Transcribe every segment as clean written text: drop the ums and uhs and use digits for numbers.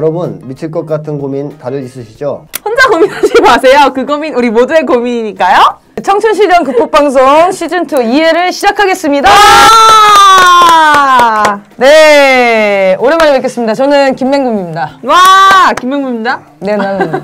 여러분 미칠 것 같은 고민 다들 있으시죠? 혼자 고민하지 마세요. 그 고민 우리 모두의 고민이니까요. 청춘 시련 극복 방송 시즌 2 2회를 시작하겠습니다. 네, 오랜만에 뵙겠습니다. 저는 김맹금입니다. 와, 김명무입니다. 네, 나는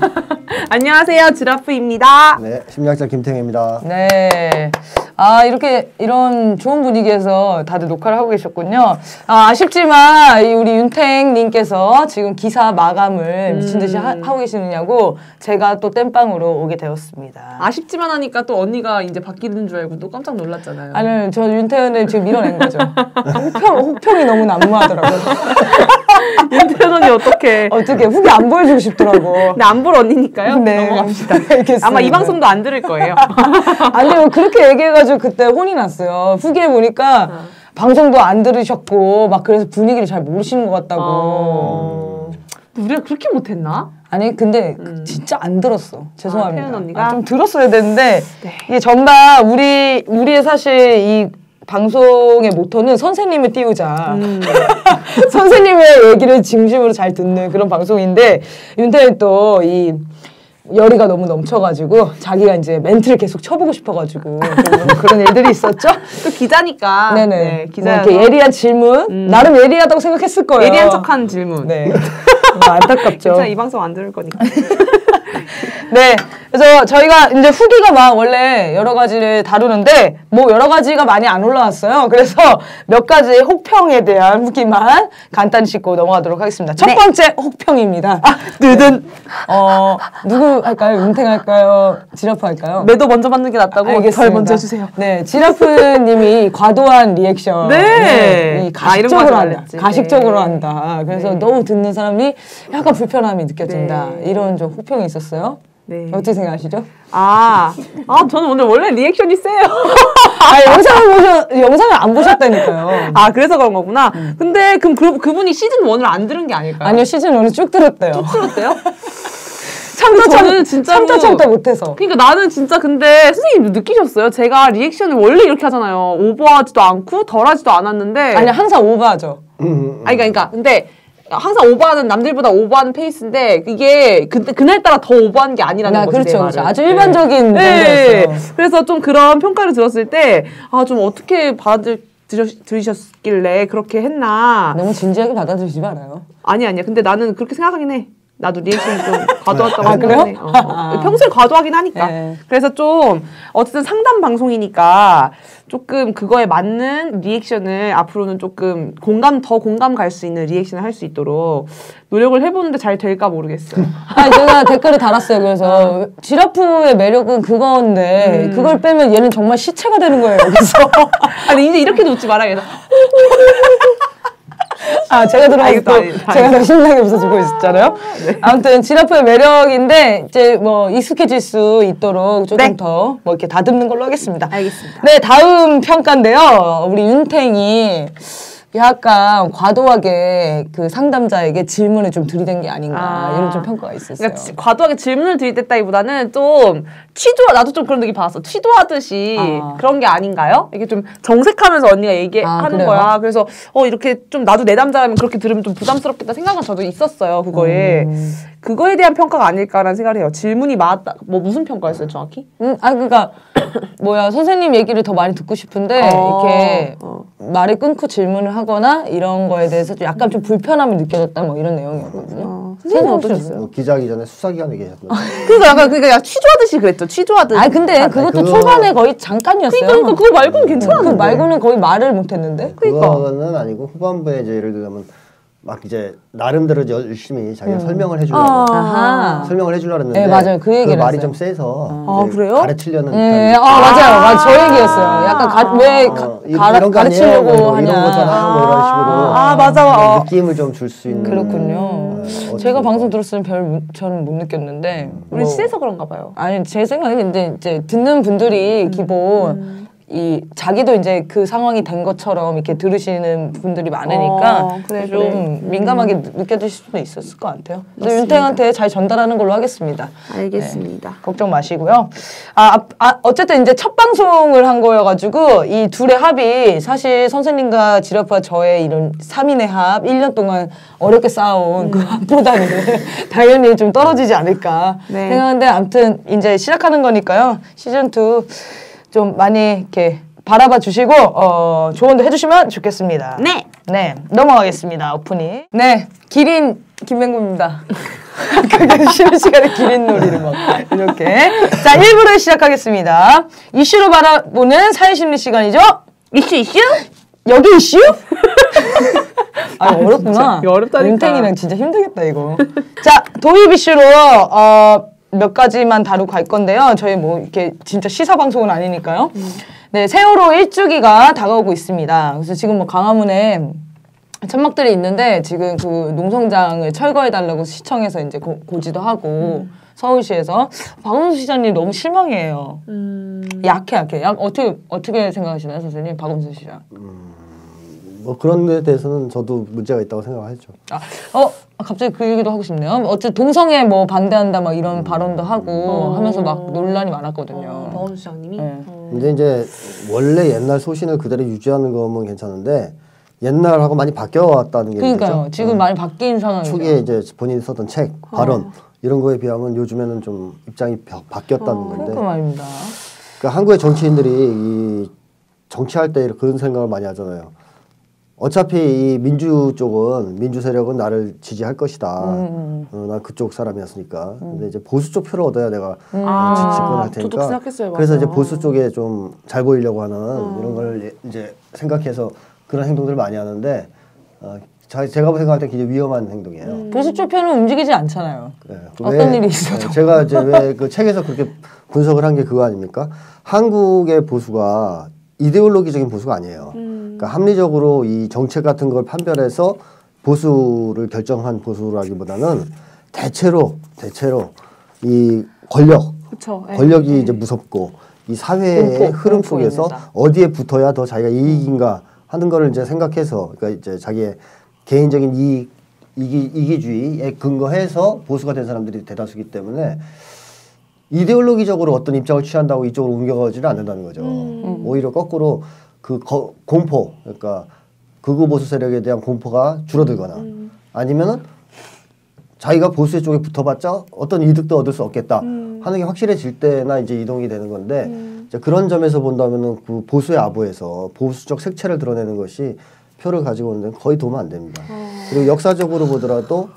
안녕하세요, 지라프입니다. 네, 심리학자 김태형입니다. 네. 아, 이런 좋은 분위기에서 다들 녹화를 하고 계셨군요. 아쉽지만, 우리 윤탱님께서 지금 기사 마감을 미친듯이 하고 계시느냐고 제가 또 땜빵으로 오게 되었습니다. 아쉽지만 하니까 또 언니가 이제 바뀌는 줄 알고 또 깜짝 놀랐잖아요. 아니, 저 윤태현을 지금 밀어낸 거죠. 혹평이 너무 난무하더라고요. 윤태현 언니 어떡해. 어떻게 후기 안 보여주고 싶더라고. 근데 안 볼 언니니까요. 네. 넘어갑시다. 알겠습니다. 아마 이 방송도 안 들을 거예요. 아니, 뭐 그렇게 얘기해가지고 그때 혼이 났어요. 후기에 보니까 방송도 안 들으셨고 막 그래서 분위기를 잘 모르시는 것 같다고. 우리가 그렇게 못했나? 아니 근데 진짜 안 들었어. 죄송합니다. 태연 언니가? 좀 들었어야 되는데 네. 이게 정말 우리의 사실 이 방송의 모토는 선생님을 띄우자. 선생님의 얘기를 진심으로 잘 듣는 그런 방송인데 윤태는 또 이 열의가 너무 넘쳐가지고 자기가 이제 멘트를 계속 쳐보고 싶어가지고 좀 그런 일들이 있었죠. 또 기자니까. 네네. 네, 뭐 기자여서. 이렇게 예리한 질문 나름 예리하다고 생각했을 거예요. 예리한 척한 질문. 네. 안타깝죠. 진짜 이 방송 안 들을 거니까. 네. 그래서 저희가 이제 후기가 막 원래 여러 가지를 다루는데 뭐 여러 가지가 많이 안 올라왔어요. 그래서 몇 가지 혹평에 대한 후기만 간단히 짚고 넘어가도록 하겠습니다. 첫 번째 혹평입니다. 누구 할까요? 윤탱 할까요? 지라프 할까요? 매도 먼저 받는 게 낫다고 알겠습니다. 절 먼저 해주세요. 네, 지라프님이 과도한 리액션. 네. 이 가식적으로 이런 거 한다. 말했지. 가식적으로 네. 한다. 그래서 너무 듣는 사람이 약간 불편함이 느껴진다. 네. 이런 좀 혹평이 있었어요. 네. 어떻게 생각하시죠? 저는 오늘 원래 리액션이 세요. 영상을 안 보셨다니까요. 그래서 그런 거구나. 근데 그럼 그분이 시즌 1을 안 들은 게 아닐까요? 아니요, 시즌 1을 쭉 들었대요. 들었대요? 저는 진짜로 참다 못해서. 그러니까 나는 진짜 근데 선생님 느끼셨어요? 제가 리액션을 원래 이렇게 하잖아요. 오버하지도 않고 덜하지도 않았는데. 아니, 항상 오버하죠. 그러니까 근데 항상 오버하는 남들보다 오버하는 페이스인데 이게 그날따라 더 오버하는 게 아니라는 거지. 그렇죠, 내 그렇죠. 말은. 아주 일반적인 네. 정도였어요. 그래서 좀 그런 평가를 들었을 때 좀 어떻게 받아들이셨길래 그렇게 했나. 너무 진지하게 받아들이지 말아요. 아니야. 근데 나는 그렇게 생각하긴 해. 나도 리액션이 좀 과도했다고 그래요? 생각해. 평소에 과도하긴 하니까. 네. 그래서 좀 어쨌든 상담 방송이니까 조금 그거에 맞는 리액션을 앞으로는 조금 더 공감 갈 수 있는 리액션을 할 수 있도록 노력을 해보는데 잘 될까 모르겠어요. 제가 댓글을 달았어요. 그래서 지라프의 매력은 그건데 그걸 빼면 얘는 정말 시체가 되는 거예요. 그래서 이제 이렇게도 웃지 말아야겠다. 제가 들어가서 또 알겠다. 제가 더 신나게 웃어주고 있었잖아요. 네. 아무튼 지라프의 매력인데 이제 뭐 익숙해질 수 있도록 조금 더 뭐 이렇게 다듬는 걸로 하겠습니다. 알겠습니다. 네, 다음 평가인데요. 우리 윤탱이 약간 과도하게 그 상담자에게 질문을 좀 들이댄 게 아닌가 이런 좀 평가가 있었어요. 그러니까 과도하게 질문을 들이댔다기보다는 좀 나도 좀 그런 느낌 받았어. 취도하듯이 그런 게 아닌가요? 이게 좀 정색하면서 언니가 얘기하는 그래요? 거야. 그래서 이렇게 좀 나도 내 남자라면 그렇게 들으면 좀 부담스럽겠다 생각은 저도 있었어요. 그거에 대한 평가가 아닐까라는 생각을 해요. 질문이 맞다. 뭐 무슨 평가였어요, 정확히? 그러니까 선생님 얘기를 더 많이 듣고 싶은데 이렇게 말을 끊고 질문을 하거나 이런 거에 대해서 좀 약간 좀 불편함을 느껴졌다 뭐 이런 내용이었거든요. 선생님 어떠셨어요? 기자하기 전에 수사기관에 계셨던. 그러니까 취조하듯이 그랬죠. 취조하듯이. 근데 그것도 초반에 거의 잠깐이었어요. 그러니까 그거 말고는 괜찮았는데. 그 말고는 거의 말을 못했는데. 그거는 아니고 후반부에 이제 예를 들자면 막 이제 나름대로 열심히 자기가 설명을 해주려고 설명을 해주려고 했는데 네, 맞아요. 그 얘기를 말이 했어요. 좀 세서 그래요? 가르치려는 맞아요. 저 얘기였어요. 약간 이런 거 가르치려고 아니에요? 하냐. 이런 거잖아요. 뭐 이런 식으로 맞아. 느낌을 좀 줄 수 있는. 그렇군요. 제가 방송 들었으면 저는 못 느꼈는데 우리 시에서 그런가 봐요. 아니 제 생각에 근데 이제 듣는 분들이 기본 자기도 이제 그 상황이 된 것처럼 이렇게 들으시는 분들이 많으니까 그래, 좀 그래. 민감하게 느껴지실 수도 있었을 것 같아요. 그래서 맞습니다. 윤탱한테 잘 전달하는 걸로 하겠습니다. 알겠습니다. 네, 걱정 마시고요. 어쨌든 이제 첫 방송을 한 거여가지고 이 둘의 합이 사실 선생님과 지라프와 저의 이런 3인의 합 1년 동안 어렵게 쌓아온 그 합보다는 당연히 좀 떨어지지 않을까 네. 생각하는데 아무튼 이제 시작하는 거니까요. 시즌2 좀 많이 이렇게 바라봐 주시고 조언도 해주시면 좋겠습니다. 네. 네, 넘어가겠습니다. 오프닝. 네, 기린 김맹구입니다. 그게 쉬는 시간에 기린 놀이를 막 이렇게. 자, 1부를 시작하겠습니다. 이슈로 바라보는 사회심리 시간이죠. 이슈? 여기 이슈? 아, 어렵구나. 이거 어렵다니까. 윤탱이랑 진짜 힘들겠다 이거. 자, 도입 이슈로 몇 가지만 다루고 갈 건데요. 저희 뭐 이렇게 진짜 시사 방송은 아니니까요. 네, 세월호 1주기가 다가오고 있습니다. 그래서 지금 뭐 광화문에 천막들이 있는데 지금 그 농성장을 철거해달라고 시청에서 이제 고지도 하고 서울시에서 박원순 시장님 너무 실망이에요. 약해. 어떻게 생각하시나요, 선생님? 박원순 시장. 뭐 그런 데 대해서는 저도 문제가 있다고 생각하죠. 갑자기 그 얘기도 하고 싶네요. 어쨌든 동성애 뭐 반대한다 막 이런 발언도 하고 하면서 막 논란이 많았거든요. 박원순 시장님이? 네. 근데 이제 원래 옛날 소신을 그대로 유지하는 거면 괜찮은데 옛날하고 많이 바뀌어왔다는 게 그러니까요. 있죠. 지금 많이 바뀐 상황이죠. 초기에 이제 본인이 썼던 책, 발언 이런 거에 비하면 요즘에는 좀 입장이 바뀌었다는 건데. 그러니까 말입니다. 그러니까 한국의 정치인들이 이 정치할 때 그런 생각을 많이 하잖아요. 어차피 이 민주 쪽은 민주 세력은 나를 지지할 것이다. 난 그쪽 사람이었으니까. 근데 이제 보수 쪽 표를 얻어야 내가 집권할 저도 테니까. 생각했어요. 그래서 맞아. 이제 보수 쪽에 좀 잘 보이려고 하는 이런 걸 이제 생각해서 그런 행동들을 많이 하는데 제가 생각할 때 굉장히 위험한 행동이에요. 보수 쪽 편은 움직이지 않잖아요. 네. 어떤 일이 있어도. 제가 이제 왜 그 책에서 그렇게 분석을 한 게 그거 아닙니까? 한국의 보수가 이데올로기적인 보수가 아니에요. 그러니까 합리적으로 이 정책 같은 걸 판별해서 보수를 결정한 보수라기보다는 대체로 이 권력이 이제 무섭고 이 사회의 흐름 속에서 공포입니다. 어디에 붙어야 더 자기가 이익인가 하는 거를 이제 생각해서 그러니까 이제 자기의 개인적인 이기주의에 근거해서 보수가 된 사람들이 대다수기 때문에 이데올로기적으로 어떤 입장을 취한다고 이쪽으로 옮겨가지는 않는다는 거죠. 오히려 거꾸로 그 공포, 그러니까 극우 보수 세력에 대한 공포가 줄어들거나 아니면은 자기가 보수 쪽에 붙어봤자 어떤 이득도 얻을 수 없겠다 하는 게 확실해질 때나 이제 이동이 되는 건데 이제 그런 점에서 본다면은 그 보수의 아부에서 보수적 색채를 드러내는 것이 표를 가지고 오는 데는 거의 도움 안 됩니다. 그리고 역사적으로 보더라도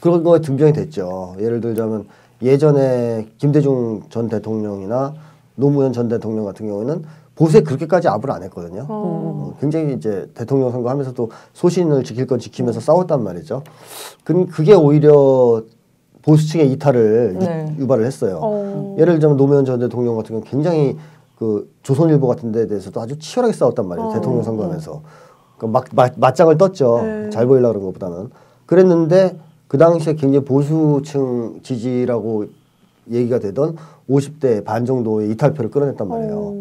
그런 거에 등장이 됐죠. 예를 들자면 예전에 김대중 전 대통령이나 노무현 전 대통령 같은 경우에는 보수에 그렇게까지 아부를 안 했거든요. 굉장히 이제 대통령 선거하면서도 소신을 지킬 건 지키면서 싸웠단 말이죠. 그게 오히려 보수층의 이탈을 유발을 했어요. 예를 들자면 노무현 전 대통령 같은 경우는 굉장히 그 조선일보 같은 데에 대해서도 아주 치열하게 싸웠단 말이에요. 대통령 선거하면서. 그러니까 맞짱을 떴죠. 잘 보이려고 그런 것보다는. 그랬는데 그 당시에 굉장히 보수층 지지라고 얘기가 되던 50대 반 정도의 이탈표를 끌어냈단 말이에요.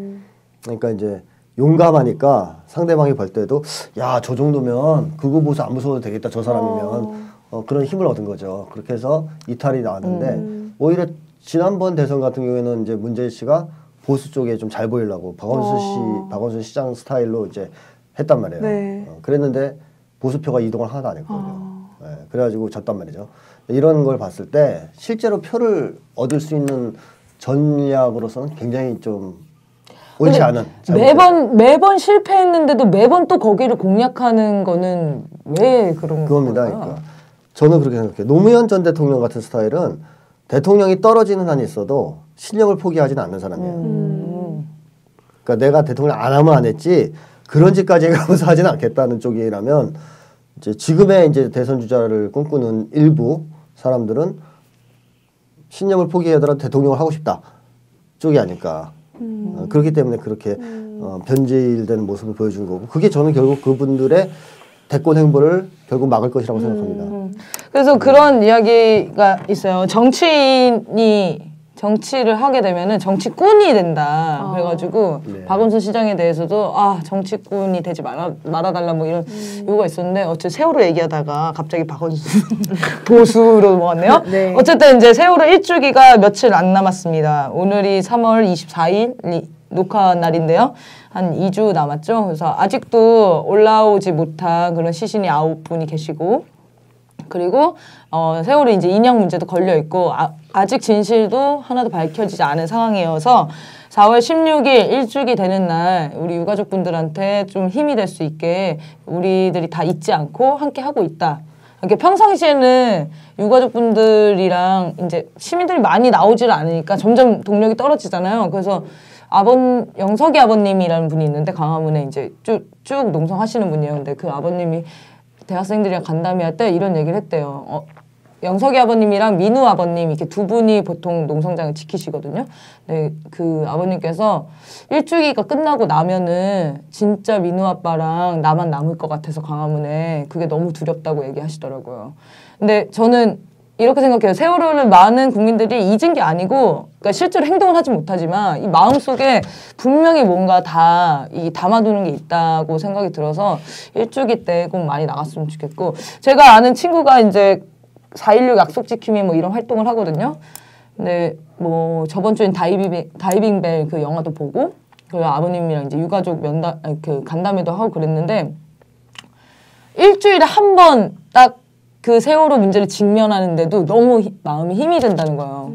그러니까 이제 용감하니까 상대방이 볼 때도 야, 저 정도면 극우 보수 안 무서워도 되겠다. 저 사람이면 그런 힘을 얻은 거죠. 그렇게 해서 이탈이 나왔는데 오히려 지난번 대선 같은 경우에는 이제 문재인 씨가 보수 쪽에 좀 잘 보이려고 박원순 시장 스타일로 이제 했단 말이에요. 네. 그랬는데 보수표가 이동을 하나도 안 했거든요. 네, 그래가지고 졌단 말이죠. 이런 걸 봤을 때 실제로 표를 얻을 수 있는 전략으로서는 굉장히 좀 옳지 않은. 매번 실패했는데도 매번 또 거기를 공략하는 거는 왜 그런 그겁니다. 걸까요? 그러니까 저는 그렇게 생각해요. 노무현 전 대통령 같은 스타일은 대통령이 떨어지는 한이 있어도 실력을 포기하지는 않는 사람이에요. 그러니까 내가 대통령 안 하면 안 했지 그런 짓까지 가면서 하지는 않겠다는 쪽이라면 이제 지금의 이제 대선 주자를 꿈꾸는 일부 사람들은 신념을 포기하더라도 대통령을 하고 싶다 쪽이 아닐까. 그렇기 때문에 그렇게 변질되는 모습을 보여준 거고 그게 저는 결국 그분들의 대권 행보를 결국 막을 것이라고 생각합니다. 그래서 그런 이야기가 있어요. 정치인이 정치를 하게 되면은 정치꾼이 된다. 그래가지고 네. 박원순 시장에 대해서도 정치꾼이 되지 말아달라 뭐 이런 요구가 있었는데 어쨌든 세월호 얘기하다가 갑자기 박원순 보수로 넘어갔네요. 네. 어쨌든 이제 세월호 1주기가 며칠 안 남았습니다. 오늘이 3월 24일 녹화 날인데요. 한 2주 남았죠. 그래서 아직도 올라오지 못한 그런 시신이 9분이 계시고 그리고 세월호 이제 인양 문제도 걸려 있고 아직 진실도 하나도 밝혀지지 않은 상황이어서 4월 16일 1주기 되는 날 우리 유가족분들한테 좀 힘이 될 수 있게 우리들이 다 잊지 않고 함께 하고 있다. 이렇게 평상시에는 유가족분들이랑 이제 시민들이 많이 나오질 않으니까 점점 동력이 떨어지잖아요. 그래서 영석이 아버님이라는 분이 있는데 강화문에 이제 쭉 농성하시는 분이에요. 근데 그 아버님이 대학생들이랑 간담회 할 때 이런 얘기를 했대요. 영석이 아버님이랑 민우 아버님 이렇게 두 분이 보통 농성장을 지키시거든요. 네, 그 아버님께서 1주기가 끝나고 나면은 진짜 민우 아빠랑 나만 남을 것 같아서 강화문에 그게 너무 두렵다고 얘기하시더라고요. 근데 저는 이렇게 생각해요. 세월호를 많은 국민들이 잊은 게 아니고 그러니까 실제로 행동을 하지 못하지만 이 마음속에 분명히 뭔가 담아두는 게 있다고 생각이 들어서 1주기 때 꼭 많이 나갔으면 좋겠고 제가 아는 친구가 이제 4.16 약속 지킴이 뭐 이런 활동을 하거든요. 근데 뭐 저번 주엔 다이빙벨 그 영화도 보고 그리고 아버님이랑 이제 유가족 간담회도 하고 그랬는데 일주일에 한 번 딱 그 세월호 문제를 직면하는데도 너무 마음이 힘이 든다는 거예요.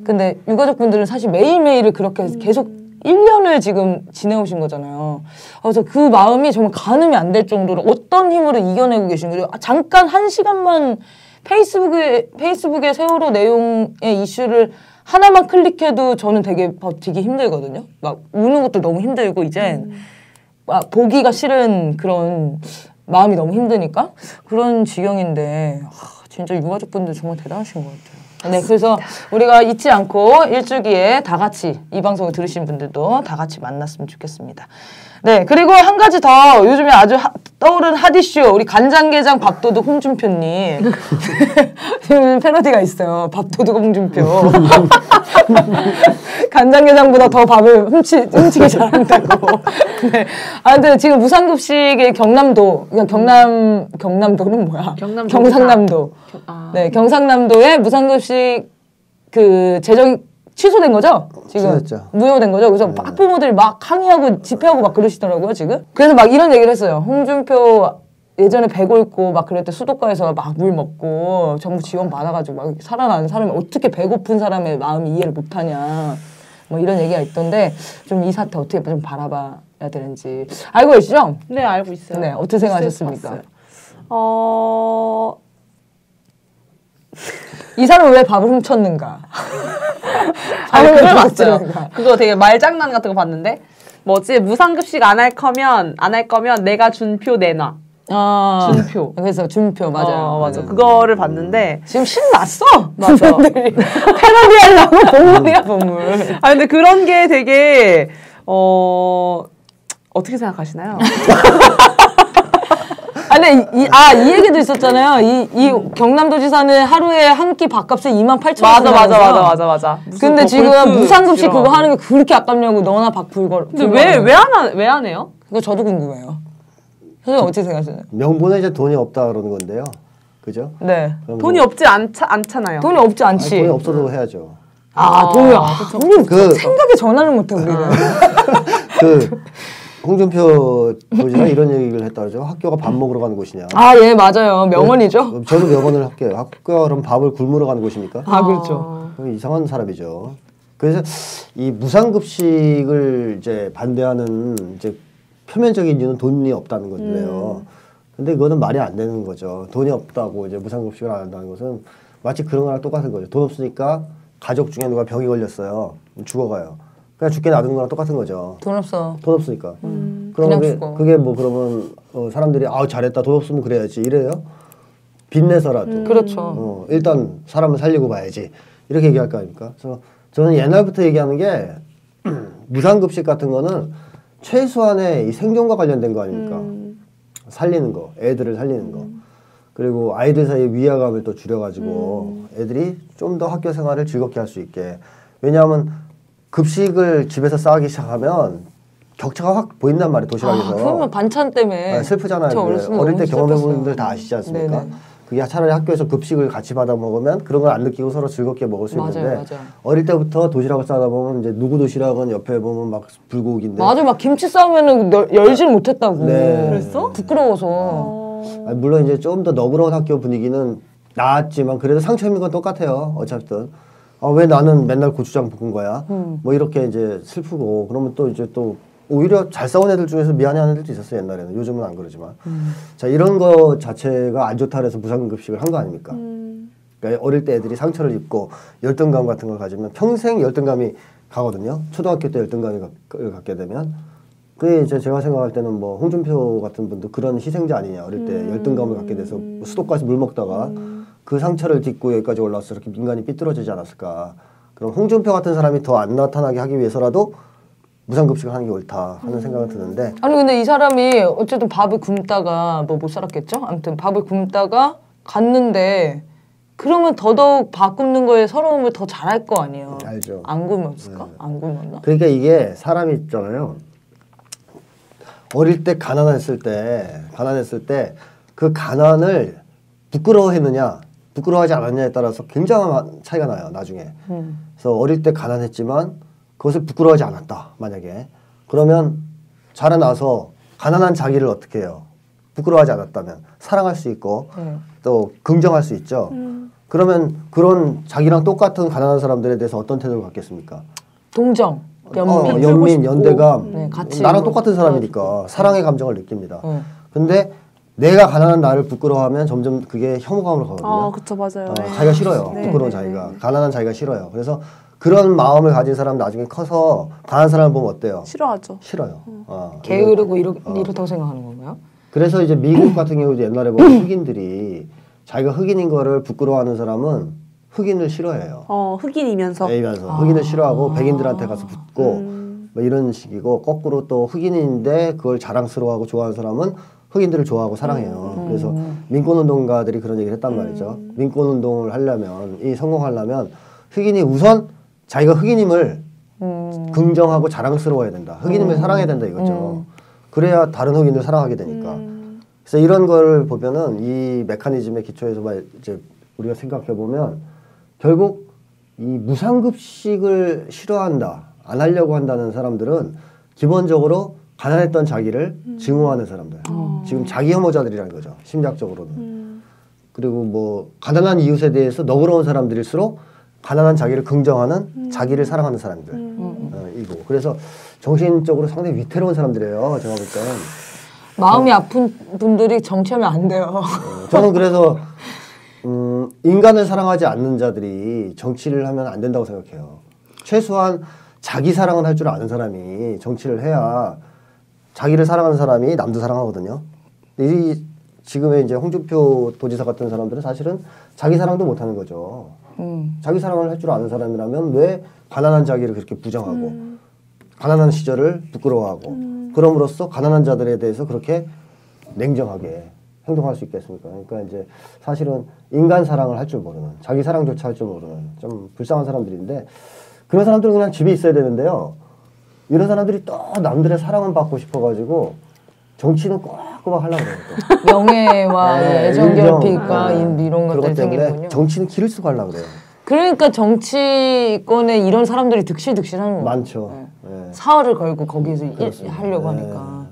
근데 유가족분들은 사실 매일매일을 그렇게 계속 1년을 지금 지내오신 거잖아요. 그래서 그 마음이 정말 가늠이 안 될 정도로 어떤 힘으로 이겨내고 계신 거죠. 잠깐 1시간만 페이스북에 세월호 내용의 이슈를 하나만 클릭해도 저는 되게 버티기 힘들거든요. 막 우는 것도 너무 힘들고 이제 막 보기가 싫은 그런 마음이 너무 힘드니까 그런 지경인데 진짜 유가족분들 정말 대단하신 것 같아요. 네, 그래서 우리가 잊지 않고 1주기에 다 같이 이 방송을 들으신 분들도 다 같이 만났으면 좋겠습니다. 네, 그리고 한 가지 더 요즘에 아주 떠오른 핫이슈 우리 간장게장 밥도둑 홍준표님 지금 패러디가 있어요. 밥도둑 홍준표 간장게장보다 더 밥을 훔치기 잘한다고. 네. 근데 지금 무상급식의 경남도 경남도는 뭐야? 경상남도. 네, 경상남도의 무상급식 그 재정이 취소된 거죠? 지금 취소했죠. 무효된 거죠? 그래서 학부모들이 막 항의하고 집회하고 막 그러시더라고요, 지금. 그래서 막 이런 얘기를 했어요. 홍준표 예전에 배 곪고 막 그럴 때 수도가에서 막 물 먹고 정부 지원 받아가지고 막 살아나는 사람이 어떻게 배고픈 사람의 마음이 이해를 못하냐. 뭐 이런 얘기가 있던데 좀 이 사태 어떻게 좀 바라봐야 되는지 알고 계시죠? 네, 알고 있어요. 네, 어떻게 생각하셨습니까? 이 사람은 왜 밥을 훔쳤는가? 그걸 봤어요. 그거 되게 말장난 같은 거 봤는데 뭐지 무상급식 안 할 거면 내가 준 표 내놔. 준표. 그래서 준표 맞아요. 맞아. 그거를 봤는데 지금 신났어. 맞아. 패러디하려고 본물이야 본물. 근데 그런 게 되게 어떻게 생각하시나요? 근데 이 얘기도 있었잖아요. 이 경남도지사는 하루에 한 끼 밥값을 28,000원. 맞아. 근데 지금 무상급식 그거 하는 게 그렇게 아깝냐고 너나 밥 불걸. 근데 왜 안 해요? 그거 저도 궁금해요. 선생님 어떻게 생각하세요? 명분에 이제 돈이 없다 그러는 건데요. 그죠? 네. 돈이 없지 않잖아요. 돈이 없지 않지. 돈이 없어도 해야죠. 돈이 그 생각에 전환을 못해 우리는. 그 홍준표 도지사 이런 얘기를 했다 그러죠. 학교가 밥 먹으러 가는 곳이냐. 예, 맞아요. 명언이죠. 저도 명언을 할게요. 학교가 그럼 밥을 굶으러 가는 곳입니까? 그렇죠. 이상한 사람이죠. 그래서 이 무상급식을 이제 반대하는 이제 표면적인 이유는 돈이 없다는 건데요. 근데 그거는 말이 안 되는 거죠. 돈이 없다고 이제 무상급식을 안 한다는 것은 마치 그런 거랑 똑같은 거죠. 돈 없으니까 가족 중에 누가 병이 걸렸어요. 죽어가요. 그냥 죽게 놔둔 거랑 똑같은 거죠. 돈 없어. 돈 없으니까. 그러면 그게 뭐 그러면 사람들이 잘했다 돈 없으면 그래야지 이래요. 빚내서라도. 그렇죠. 일단 사람을 살리고 봐야지 이렇게 얘기할 거 아닙니까? 그래서 저는 옛날부터 얘기하는 게 무상급식 같은 거는 최소한의 이 생존과 관련된 거 아닙니까? 살리는 거, 애들을 살리는 거. 그리고 아이들 사이에 위화감을 또 줄여가지고 애들이 좀 더 학교 생활을 즐겁게 할 수 있게 왜냐하면 급식을 집에서 싸기 시작하면 격차가 확 보인단 말이에요. 도시락에서. 그러면 반찬 때문에 슬프잖아요. 어릴 때 경험해본 분들 다 아시지 않습니까? 네네. 그게 차라리 학교에서 급식을 같이 받아 먹으면 그런 걸 안 느끼고 서로 즐겁게 먹을 수 있는데 맞아요. 어릴 때부터 도시락을 싸다 보면 이제 누구 도시락은 옆에 보면 막 불고기인데 맞아, 막 김치 싸우면은 열질 못했다고. 네. 그랬어? 부끄러워서. 물론 이제 좀 더 너그러운 학교 분위기는 나았지만 그래도 상처 입는 건 똑같아요. 어차피든 왜 나는 맨날 고추장 볶은 거야? 뭐 이렇게 이제 슬프고 그러면 또 이제 또 오히려 잘 싸운 애들 중에서 미안해하는 애들도 있었어요. 옛날에는. 요즘은 안 그러지만. 자, 이런 거 자체가 안 좋다 그래서 무상급식을 한 거 아닙니까? 그러니까 어릴 때 애들이 상처를 입고 열등감 같은 걸 가지면 평생 열등감이 가거든요. 초등학교 때 열등감을 갖게 되면. 그게 이제 제가 생각할 때는 뭐 홍준표 같은 분도 그런 희생자 아니냐. 어릴 때 열등감을 갖게 돼서 수도가서 물 먹다가 그 상처를 딛고 여기까지 올라와서 이렇게 인간이 삐뚤어지지 않았을까. 그럼 홍준표 같은 사람이 더 안 나타나게 하기 위해서라도 무상급식을 하는 게 옳다 하는 생각은 드는데 아니 근데 이 사람이 어쨌든 밥을 굶다가 뭐 못 살았겠죠? 아무튼 밥을 굶다가 갔는데 그러면 더더욱 밥 굶는 거에 서러움을 더 잘할 거 아니에요. 알죠. 안 굶었을까? 안 굶었나? 그러니까 이게 사람이 있잖아요. 어릴 때 가난했을 때 그 가난을 부끄러워했느냐 부끄러워하지 않았냐에 따라서 굉장한 차이가 나요. 나중에. 그래서 어릴 때 가난했지만 그것을 부끄러워하지 않았다. 만약에. 그러면 자라나서 가난한 자기를 어떻게 해요? 부끄러워하지 않았다면 사랑할 수 있고 또 긍정할 수 있죠. 그러면 그런 자기랑 똑같은 가난한 사람들에 대해서 어떤 태도를 갖겠습니까? 동정, 연민, 연대감. 네, 같이 나랑 똑같은 사람이니까 사랑의 감정을 느낍니다. 근데 내가 가난한 나를 부끄러워하면 점점 그게 혐오감으로 가거든요. 그쵸, 맞아요. 자기가 싫어요. 부끄러운 자기가. 가난한 자기가 싫어요. 그래서 그런 마음을 가진 사람 나중에 커서 가난한 사람을 보면 어때요? 싫어하죠. 싫어요. 게으르고 이렇다고 생각하는 건가요? 그래서 이제 미국 같은 경우도 옛날에 보면 흑인들이 자기가 흑인인 거를 부끄러워하는 사람은 흑인을 싫어해요. 흑인이면서. 흑인을 싫어하고 백인들한테 가서 붙고 뭐 이런 식이고 거꾸로 또 흑인인데 그걸 자랑스러워하고 좋아하는 사람은 흑인들을 좋아하고 사랑해요. 그래서 민권운동가들이 그런 얘기를 했단 말이죠. 민권운동을 하려면 성공하려면 흑인이 우선 자기가 흑인임을 긍정하고 자랑스러워해야 된다. 흑인임을 사랑해야 된다 이거죠. 그래야 다른 흑인을 사랑하게 되니까. 그래서 이런 걸 보면은 이 메커니즘의 기초에서 이제 우리가 생각해 보면 결국 이 무상급식을 싫어한다, 안 하려고 한다는 사람들은 기본적으로 가난했던 자기를 증오하는 사람들. 지금 자기 혐오자들이라는 거죠. 심리학적으로는. 그리고 뭐 가난한 이웃에 대해서 너그러운 사람들일수록 가난한 자기를 긍정하는 자기를 사랑하는 사람들. 이고. 그래서 정신적으로 상당히 위태로운 사람들이에요. 제가 볼 때는. 마음이 아픈 분들이 정치하면 안 돼요. 저는 그래서 인간을 사랑하지 않는 자들이 정치를 하면 안 된다고 생각해요. 최소한 자기 사랑은 할 줄 아는 사람이 정치를 해야 자기를 사랑하는 사람이 남도 사랑하거든요. 이 지금의 이제 홍준표 도지사 같은 사람들은 사실은 자기 사랑도 못 하는 거죠. 자기 사랑을 할 줄 아는 사람이라면 왜 가난한 자기를 그렇게 부정하고 가난한 시절을 부끄러워하고 그럼으로써 가난한 자들에 대해서 그렇게 냉정하게 행동할 수 있겠습니까? 그러니까 이제 사실은 인간 사랑을 할 줄 모르는 자기 사랑조차 할 줄 모르는 좀 불쌍한 사람들인데 그런 사람들은 그냥 집에 있어야 되는데요. 이런 사람들이 또 남들의 사랑을 받고 싶어가지고 정치는 꼬박꼬박 하려고 그래요. 명예와 애정결핍과 이런 것들이 생기는군요. 정치는 기를 쓰고 하려고 그래요. 그러니까 정치권에 이런 사람들이 득실득실하는 거예요. 많죠. 사활을 걸고 거기서 하려고 하니까.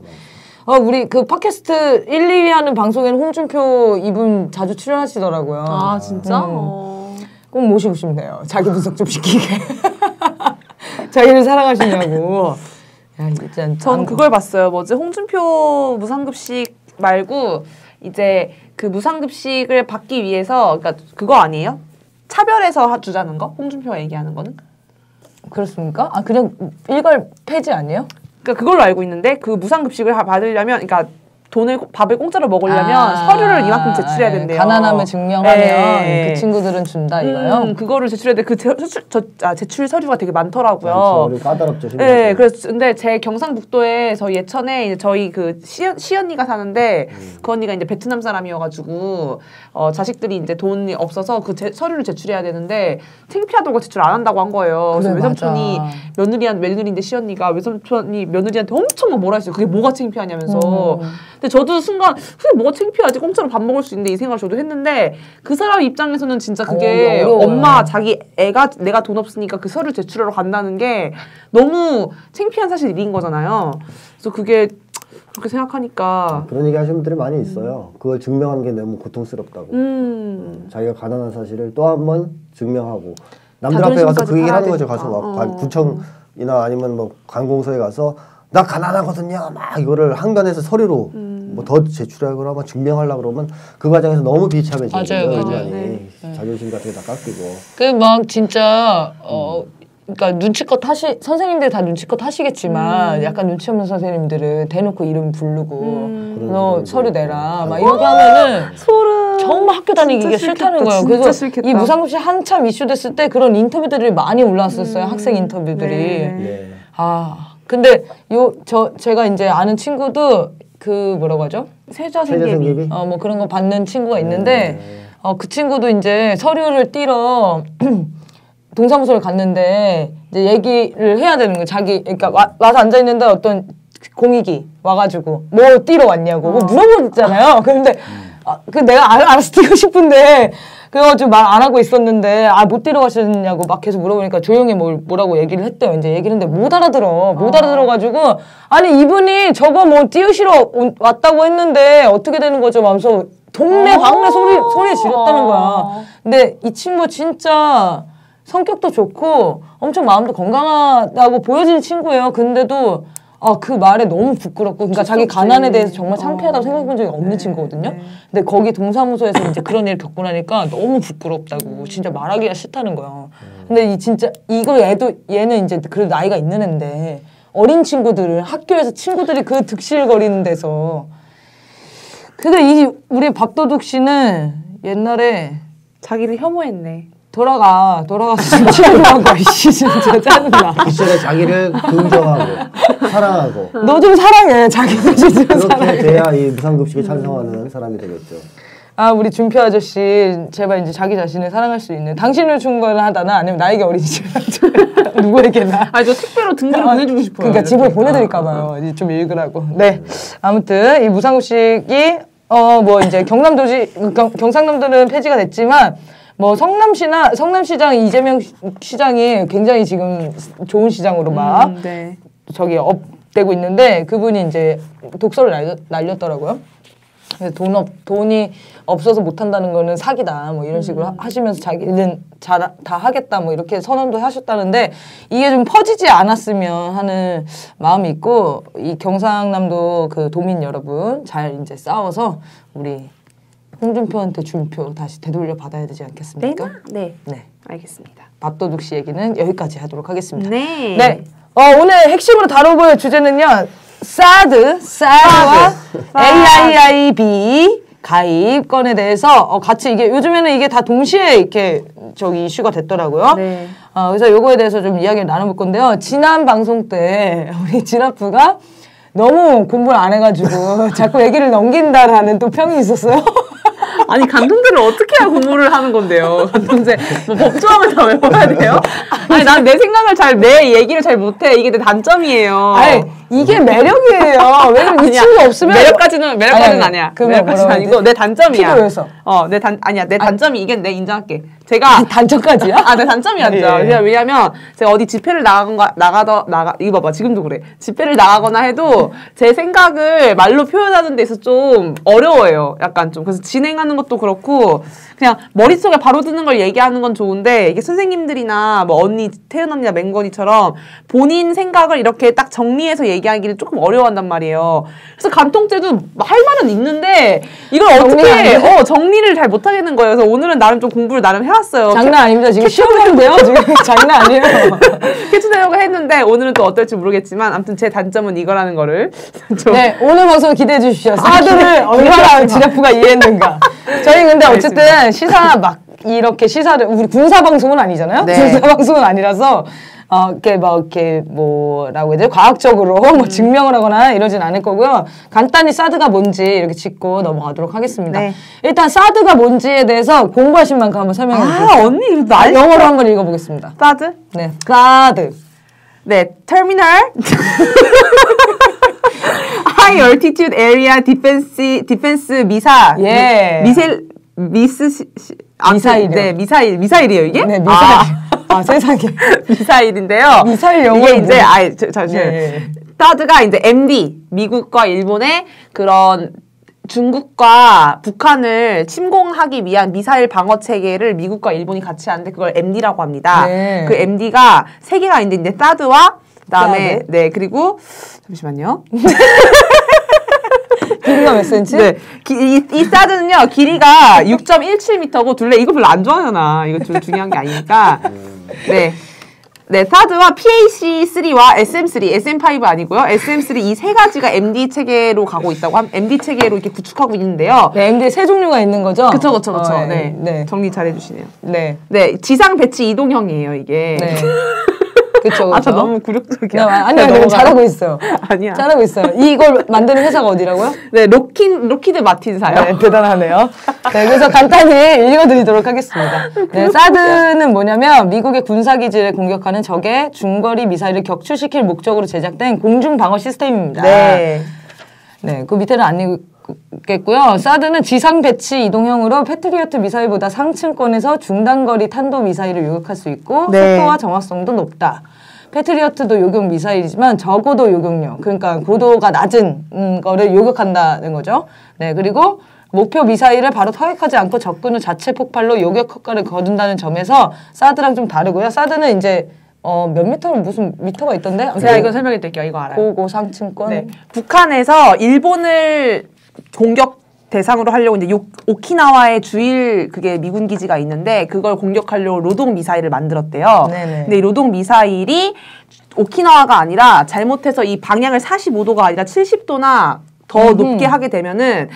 우리 그 팟캐스트 1, 2위 하는 방송에는 홍준표 이분 자주 출연하시더라고요. 아, 진짜? 꼭 모시고 싶네요. 자기 분석 좀 시키게. 자기를 사랑하시냐고. 야, 진짜 전 그걸 봤어요. 뭐지? 홍준표 무상급식 말고 이제 그 무상급식을 받기 위해서 그러니까 그거 아니에요? 차별해서 주자는 거? 홍준표가 얘기하는 거는? 그렇습니까? 그냥 일괄 폐지 아니에요? 그러니까 그걸로 알고 있는데 그 무상급식을 받으려면 그러니까 밥을 공짜로 먹으려면 서류를 이만큼 제출해야 된대요. 가난함을 증명하면 그 친구들은 준다 이거요. 그거를 제출해야 돼. 그 제출 서류가 되게 많더라고요. 까다롭죠. 네, 그래서 근데 제 경상북도에 예천에 이제 저희 그 시언니가 사는데 그 언니가 이제 베트남 사람이어가지고 자식들이 이제 돈이 없어서 그 서류를 제출해야 되는데 창피하다고 제출 안 한다고 한 거예요. 그래서 외삼촌이 며느리인데 시언니가 외삼촌이 며느리한테 엄청 막 뭐라 했어요. 그게 뭐가 창피하냐면서. 근데 저도 순간 그게 뭐가 창피하지? 공짜로 밥 먹을 수 있는데 이 생각을 저도 했는데 그 사람 입장에서는 진짜 그게 엄마 자기 애가 내가 돈 없으니까 그 서류 제출하러 간다는 게 너무 창피한 사실인 거잖아요. 그래서 그게 그렇게 생각하니까 그런 얘기 하시는 분들이 많이 있어요. 그걸 증명하는 게 너무 고통스럽다고. 자기가 가난한 사실을 또 한 번 증명하고 남들 앞에 가서 그 얘기를 하는 거죠. 가서 막 구청이나 아니면 뭐 관공서에 가서 나 가난하거든요. 막 이거를 한간에서 서류로 뭐 더 제출하거나 막 증명하려고 그러면 그 과정에서 너무 비참해지죠. 맞아요. 네. 자존심 같은 게 다 깎이고. 그 막 진짜 그러니까 눈치껏 선생님들 다 눈치껏 하시겠지만 약간 눈치 없는 선생님들은 대놓고 이름 부르고 너 서류 내라 막 이렇게 하면은 소름. 정말 학교 다니기가 싫다는 거예요. 그래서 이 무상급식 한참 이슈됐을 때 그런 인터뷰들이 많이 올라왔었어요. 학생 인터뷰들이. 네. 근데 제가 이제 아는 친구도 그 뭐라고 하죠? 세자생계비. 뭐 그런 거 받는 친구가 있는데 그 친구도 이제 서류를 띄러 동사무소를 갔는데 이제 얘기를 해야 되는 거예요. 그러니까 와서 앉아 있는데 어떤 공익이 와가지고 뭐 띄러 왔냐고 물어보잖아요. 그런데 내가 알아서 띄고 싶은데 그래가지고 말 안 하고 있었는데 못 띄러 가셨냐고 막 계속 물어보니까 조용히 뭐라고 얘기를 했대요. 이제 얘기를 했는데 못 알아들어가지고 아니 이분이 저거 뭐 띄우시러 왔다고 했는데 어떻게 되는 거죠? 하면서 동네 방네 소리 지렸다는 거야. 근데 이 친구 진짜 성격도 좋고 엄청 마음도 건강하다고 보여지는 친구예요. 근데도 그 말에 너무 부끄럽고 그러니까 자기 가난에 대해서 정말 창피하다고 생각해 본 적이 없는 친구거든요. 근데 거기 동사무소에서 이제 그런 일을 겪고 나니까 너무 부끄럽다고 진짜 말하기가 싫다는 거예요. 근데 얘는 이제 그래도 나이가 있는 애인데 어린 친구들은 학교에서 친구들이 그 득실거리는 데서 근데 우리 밥도둑 씨는 옛날에 자기를 혐오했네. 돌아가서 치료하고 진짜 짜증나. 그 시절에 자기를 긍정하고 사랑하고 너 좀 사랑해. 자기도 좀 그렇게 사랑해. 돼야 이 무상급식에 찬성하는 사람이 되겠죠. 우리 준표 아저씨 제발 이제 자기 자신을 사랑할 수 있는 당신을 충분하다나 아니면 나에게 어린이집을 누구에게나 저 택배로 등기를 보내주고 싶어요. 그러니까 집을 보내드릴까 봐요. 이제 좀 읽으라고. 네. 아무튼 이 무상급식이 뭐 이제 경상남도는 폐지가 됐지만 뭐 성남시장 이재명 시장이 굉장히 지금 좋은 시장으로 막 업되고 있는데 그분이 이제 독서를 날렸더라고요. 그래서 돈이 없어서 못한다는 거는 사기다 뭐 이런 식으로 하시면서 자기는 다 하겠다 뭐 이렇게 선언도 하셨다는데 이게 좀 퍼지지 않았으면 하는 마음이 있고 이 경상남도 그 도민 여러분 잘 이제 싸워서 우리 홍준표한테 준표 다시 되돌려 받아야 되지 않겠습니까? 네. 알겠습니다. 밥도둑 씨 얘기는 여기까지 하도록 하겠습니다. 네. 오늘 핵심으로 다뤄볼 주제는요. 사드와 AIIB 가입건에 대해서 같이 이게 요즘에는 이게 다 동시에 이렇게 이슈가 됐더라고요. 네. 그래서 요거에 대해서 좀 이야기를 나눠볼 건데요. 지난 방송 때 우리 진아프가 너무 공부를 안 해가지고 자꾸 얘기를 넘긴다라는 또 평이 있었어요. 아니 감독들을 어떻게 해야 공부를 하는 건데요? 감독제 뭐 법조항을 다 외워야 돼요? 아니 난 내 생각을 내 얘기를 잘 못해. 이게 내 단점이에요. 아니 이게 매력이에요. 왜냐면 이 친구 없으면 매력까지는 아니야. 매력까지는 아니고 내 단점이야. 필요해서. 내 단점이 이게 내 인정할게. 제가 단점까지야? 내 단점이야. 왜냐면 제가 어디 집회를 이거 봐봐 지금도 그래. 집회를 나가거나 해도 제 생각을 말로 표현하는 데서 좀 어려워요. 약간 좀 그래서 진행하는 것도 그렇고 그냥 머릿속에 바로 드는 걸 얘기하는 건 좋은데 이게 선생님들이나 뭐 언니 태은 언니나 맹건이처럼 본인 생각을 이렇게 딱 정리해서 얘기하기를 조금 어려워한단 말이에요. 그래서 간통죄도 할 말은 있는데 이걸 어떻게 정리를 잘 못하겠는 거예요. 그래서 오늘은 나름 좀 공부를 나름 해왔어요. 장난 아닙니다. 지금 시험인데요. 지금 장난 아니에요. 캐치되려고 했는데 오늘은 또 어떨지 모르겠지만 아무튼 제 단점은 이거라는 거를 좀 네, 오늘 방송 기대해 주십시오. 사드를 얼마나 지라프가 이해했는가. 저희 근데 어쨌든 시사 막 이렇게 시사를 우리 군사 방송은 아니잖아요. 네. 군사 방송은 아니라서 이렇게 뭐라고 해야 되지? 과학적으로 뭐 증명을 하거나 이러진 않을 거고요. 간단히 사드가 뭔지 이렇게 짚고 넘어가도록 하겠습니다. 네. 일단 사드가 뭔지에 대해서 공부하신 만큼 한번 설명해 주세요. 언니 날 영어로 한번 읽어보겠습니다. 사드? 네, 사드. 네, 터미널 High Altitude Area Defense 미사. 예. 미사일이요. 네, 미사일이에요 이게? 네, 미사일. 세상에. 미사일인데요. 미사일 영어 이게 이제 잠시만요. 예. 사드가 이제 MD 미국과 일본의 그런 중국과 북한을 침공하기 위한 미사일 방어 체계를 미국과 일본이 같이 하는데 그걸 MD라고 합니다. 네. 그 MD가 세 개가 있는데 사드와 그다음에 사드. 네 그리고 잠시만요. 길이가 몇 센치? 네. 이 사드는요, 길이가 6.17m고, 둘레, 이거 별로 안 좋아하잖아. 이거 좀 중요한 게 아니니까. 네. 네, 사드와 PAC-3와 SM-3, SM-5 아니고요. SM-3 이 세 가지가 MD 체계로 가고 있다고, MD 체계로 이렇게 구축하고 있는데요. 네, MD 세 종류가 있는 거죠? 그쵸. 네. 네. 정리 잘 해주시네요. 네. 네, 지상 배치 이동형이에요, 이게. 네. 그쵸. 아, 저 너무 굴욕적이야. 아니요, 잘하고 있어요. 아니야. 잘하고 있어요. 이걸 만드는 회사가 어디라고요? 네, 로키드 마틴사요. 네, 대단하네요. 네, 그래서 간단히 읽어드리도록 하겠습니다. 네, 사드는 뭐냐면 미국의 군사기지를 공격하는 적의 중거리 미사일을 격추시킬 목적으로 제작된 공중방어 시스템입니다. 네. 네, 그 밑에는 안 읽겠고요. 사드는 지상 배치 이동형으로 패트리어트 미사일보다 상층권에서 중단거리 탄도 미사일을 요격할 수 있고 네. 속도와 정확성도 높다. 패트리어트도 요격 미사일이지만 저고도 요격력, 그러니까 고도가 낮은 거를 요격한다는 거죠. 네, 그리고 목표 미사일을 바로 타격하지 않고 적군을 자체 폭발로 요격 효과를 거둔다는 점에서 사드랑 좀 다르고요. 사드는 이제 몇 미터는 무슨 미터가 있던데? 제가 이거 설명해 드릴게요. 이거 알아요. 고고 상층권. 네. 북한에서 일본을 공격 대상으로 하려고 이제 오키나와의 주일 그게 미군 기지가 있는데 그걸 공격하려고 로동 미사일을 만들었대요. 네네. 근데 이 로동 미사일이 오키나와가 아니라 잘못해서 이 방향을 45도가 아니라 70도나 더 높게 하게 되면은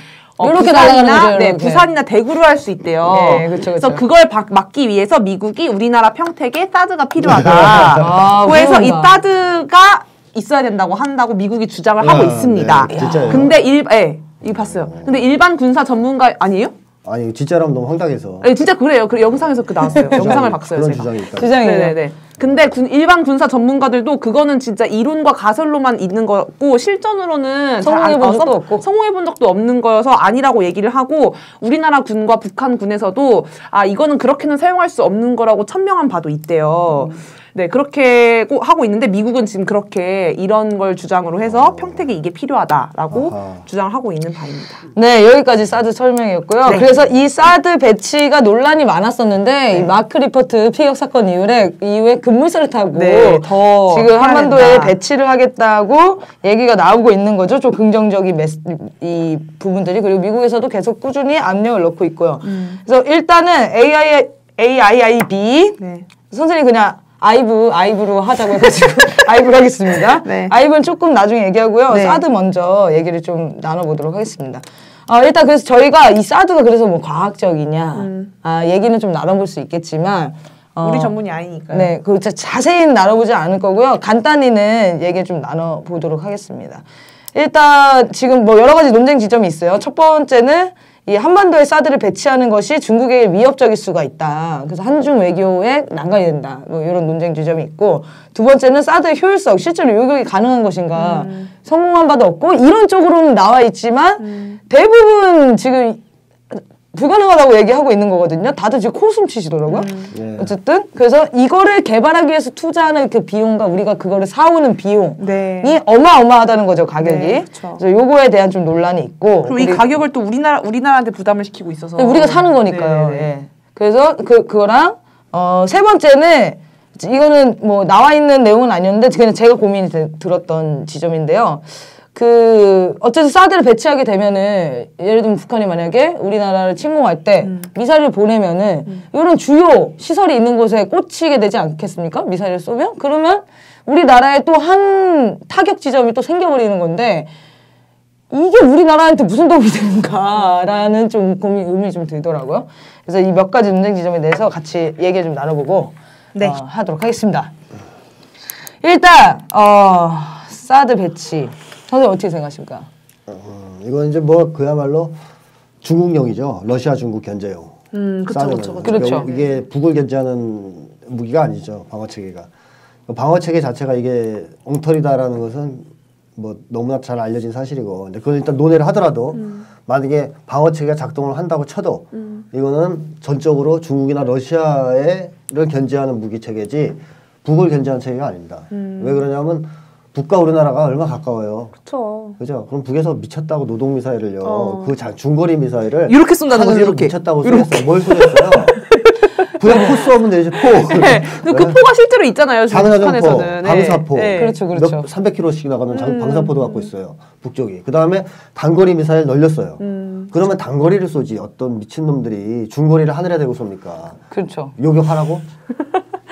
이렇게 날아가는 부산이나 거죠, 네, 이렇게. 부산이나 대구를 할 수 있대요. 네, 그쵸, 그쵸. 그래서 그걸 막기 위해서 미국이 우리나라 평택에 사드가 필요하다. 아, 그래서 이 그런가. 사드가 있어야 된다고 한다고 미국이 주장을 하고 있습니다. 네, 진짜요? 근데 이거 봤어요. 근데 일반 군사 전문가 아니에요? 아니 진짜라면 너무 황당해서. 네, 진짜 그래요. 그 영상에서 그 나왔어요. 영상을 봤어요, 그런 제가. 주장이 있다. 주장이에요. 네네네. 근데 일반 군사 전문가들도 그거는 진짜 이론과 가설로만 있는 거고 실전으로는 성공해본 적도 없고. 성공해본 적도 없는 거여서 아니라고 얘기를 하고 우리나라 군과 북한 군에서도 이거는 그렇게는 사용할 수 없는 거라고 천명한 바도 있대요. 네, 그렇게 하고 있는데 미국은 지금 그렇게 이런 걸 주장으로 해서 평택에 이게 필요하다라고 아하. 주장을 하고 있는 바입니다. 네, 여기까지 사드 설명이었고요. 네. 그래서 이 사드 배치가 논란이 많았었는데 이 마크 리포트 피격 사건 이후에 급물살을 타고 네, 더 지금 해야 한반도에 된다. 배치를 하겠다고 얘기가 나오고 있는 거죠. 좀 긍정적인 이 부분들이. 그리고 미국에서도 계속 꾸준히 압력을 넣고 있고요. 그래서 일단은 AIIB 네. 선생님 그냥 아이브로 하자고 해가지고 아이브로 하겠습니다. 네. 아이브는 조금 나중에 얘기하고요. 네. 사드 먼저 얘기를 좀 나눠보도록 하겠습니다. 일단 그래서 저희가 이 사드가 그래서 뭐 과학적이냐 얘기는 좀 나눠볼 수 있겠지만 우리 전문이 아니니까요. 네, 그 자세히는 나눠보지 않을 거고요. 간단히는 얘기 좀 나눠보도록 하겠습니다. 일단 지금 뭐 여러 가지 논쟁 지점이 있어요. 첫 번째는 이 한반도에 사드를 배치하는 것이 중국에게 위협적일 수가 있다. 그래서 한중 외교에 난간이 된다. 뭐 이런 논쟁 지점이 있고, 두 번째는 사드의 효율성, 실제로 요격이 가능한 것인가, 성공한 바도 없고 이런 쪽으로는 나와 있지만 대부분 지금 불가능하다고 얘기하고 있는 거거든요. 다들 지금 코웃음 치시더라고요. 네. 어쨌든 그래서 이거를 개발하기 위해서 투자하는 그 비용과 우리가 그거를 사오는 비용이 네. 어마어마하다는 거죠, 가격이. 네, 그쵸. 그래서 요거에 대한 좀 논란이 있고. 그리고 이 가격을 또 우리나라한테 부담을 시키고 있어서 우리가 사는 거니까요. 네, 네. 예. 그래서 그거랑 세 번째는 이거는 뭐 나와 있는 내용은 아니었는데 그냥 제가 고민이 들었던 지점인데요. 어쨌든 사드를 배치하게 되면은 예를 들면 북한이 만약에 우리나라를 침공할 때 미사일을 보내면은 이런 주요 시설이 있는 곳에 꽂히게 되지 않겠습니까? 미사일을 쏘면? 그러면 우리나라에 또 한 타격 지점이 또 생겨버리는 건데 이게 우리나라한테 무슨 도움이 되는가라는 좀 의문이 좀 들더라고요. 그래서 이 몇 가지 논쟁 지점에 대해서 같이 얘기 좀 나눠보고 네. 하도록 하겠습니다. 일단 사드 배치 선생님 어떻게 생각하십니까? 이건 이제 뭐 그야말로 중국용이죠. 러시아 중국 견제용. 그렇죠. 그렇죠. 이게 북을 견제하는 무기가 아니죠. 방어 체계가. 방어 체계 자체가 이게 엉터리다라는 것은 뭐 너무나 잘 알려진 사실이고, 근데 그걸 일단 논의를 하더라도 만약에 방어 체계가 작동을 한다고 쳐도 이거는 전적으로 중국이나 러시아를 견제하는 무기 체계지 북을 견제하는 체계가 아닙니다. 왜 그러냐면 북과 우리나라가 얼마나 가까워요. 그렇죠. 그죠? 그럼 북에서 미쳤다고 노동 미사일을요. 그 중거리 미사일을 이렇게 쏜다는 거죠. 하늘로 이렇게 미쳤다고 쏘겠어요. 뭘 쏘겠어요? 그냥 포 쏘면 되지. 포. 네. 그 포가 실제로 있잖아요. 장사정포, 북한에서는. 방사포. 네. 그렇죠. 300km씩 나가는 방사포도 갖고 있어요. 북쪽이. 그 다음에 단거리 미사일 널렸어요. 그러면 단거리를 쏘지. 어떤 미친놈들이 중거리를 하늘에 대고 쏩니까? 그렇죠. 요격하라고?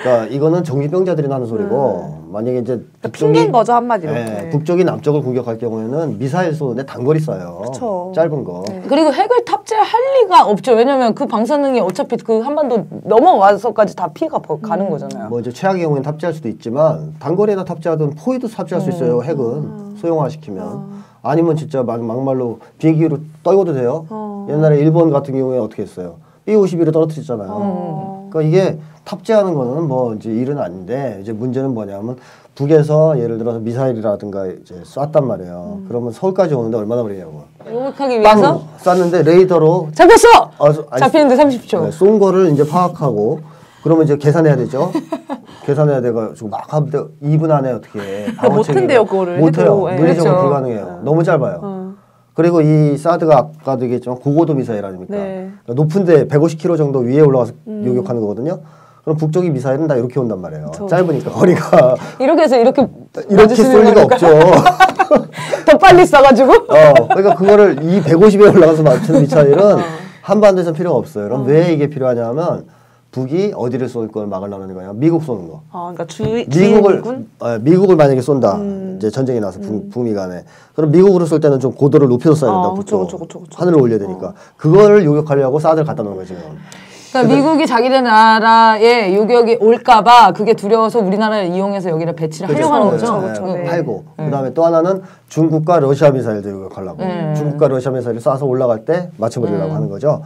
그러니까 이거는 정신병자들이 하는 소리고, 만약에 이제 핑계인 거죠, 한마디로. 네, 네. 북쪽이 남쪽을 공격할 경우에는 미사일 쏘는데 단거리 쏴요. 그쵸. 짧은 거. 네. 그리고 핵을 탑재할 리가 없죠. 왜냐면 그 방사능이 어차피 그 한반도 넘어와서까지 다 피해가 가는 거잖아요. 뭐 이제 최악의 경우에는 탑재할 수도 있지만 단거리에다 탑재하든 포위도 탑재할 수 있어요. 핵은 소형화시키면. 아니면 진짜 막말로 비행기로 떨궈도 돼요. 옛날에 일본 같은 경우에 어떻게 했어요? B-52를 떨어뜨렸잖아요. 그러니까 이게 탑재하는 거는 뭐 이제 일은 아닌데, 이제 문제는 뭐냐면 북에서 예를 들어서 미사일이라든가 이제 쐈단 말이에요. 그러면 서울까지 오는데 얼마나 걸리냐고. 요격하기 위해서 쐈는데 레이더로 잡혔어! 아니, 잡히는데 30초. 네, 쏜 거를 이제 파악하고, 그러면 이제 계산해야 되죠. 계산해야 돼가지고 막 하는데 2분 안에 어떻게 해. 못한대요, 그거를. 못해요. 해도. 물리적으로 그렇죠. 불가능해요. 너무 짧아요. 그리고 이 사드가 아까도 얘기했지만 고고도 미사일 아닙니까? 네. 그러니까 높은데 150km 정도 위에 올라가서 요격하는 거거든요. 그럼 북쪽이 미사일은 다 이렇게 온단 말이에요. 짧으니까 거리가. 이렇게 해서 이렇게 쏠 리가 없죠. 더 빨리 쏴가지고. 그러니까 그거를 이 150에 올라가서 맞추는 미사일은 한반도에서 필요가 없어요. 그럼 왜 이게 필요하냐면 북이 어디를 쏠 걸 막으려는 거냐? 미국 쏘는 거. 그러니까 미국을 만약에 쏜다. 이제 전쟁이 나서 북미 간에. 그럼 미국으로 쏠 때는 좀 고도를 높여서 쏴야 된다. 북쪽. 하늘을 올려야 되니까. 그거를 요격하려고 사드를 갖다 놓은 거지. 그러니까 미국이 자기네 나라에 요격이 올까봐 그게 두려워서 우리나라를 이용해서 여기를 배치를 하려고 하는 거죠. 그렇죠. 팔고. 그다음에 또 하나는 중국과 러시아 미사일도 요격하려고. 중국과 러시아 미사일을 쏴서 올라갈 때 맞춰버리려고 하는 거죠.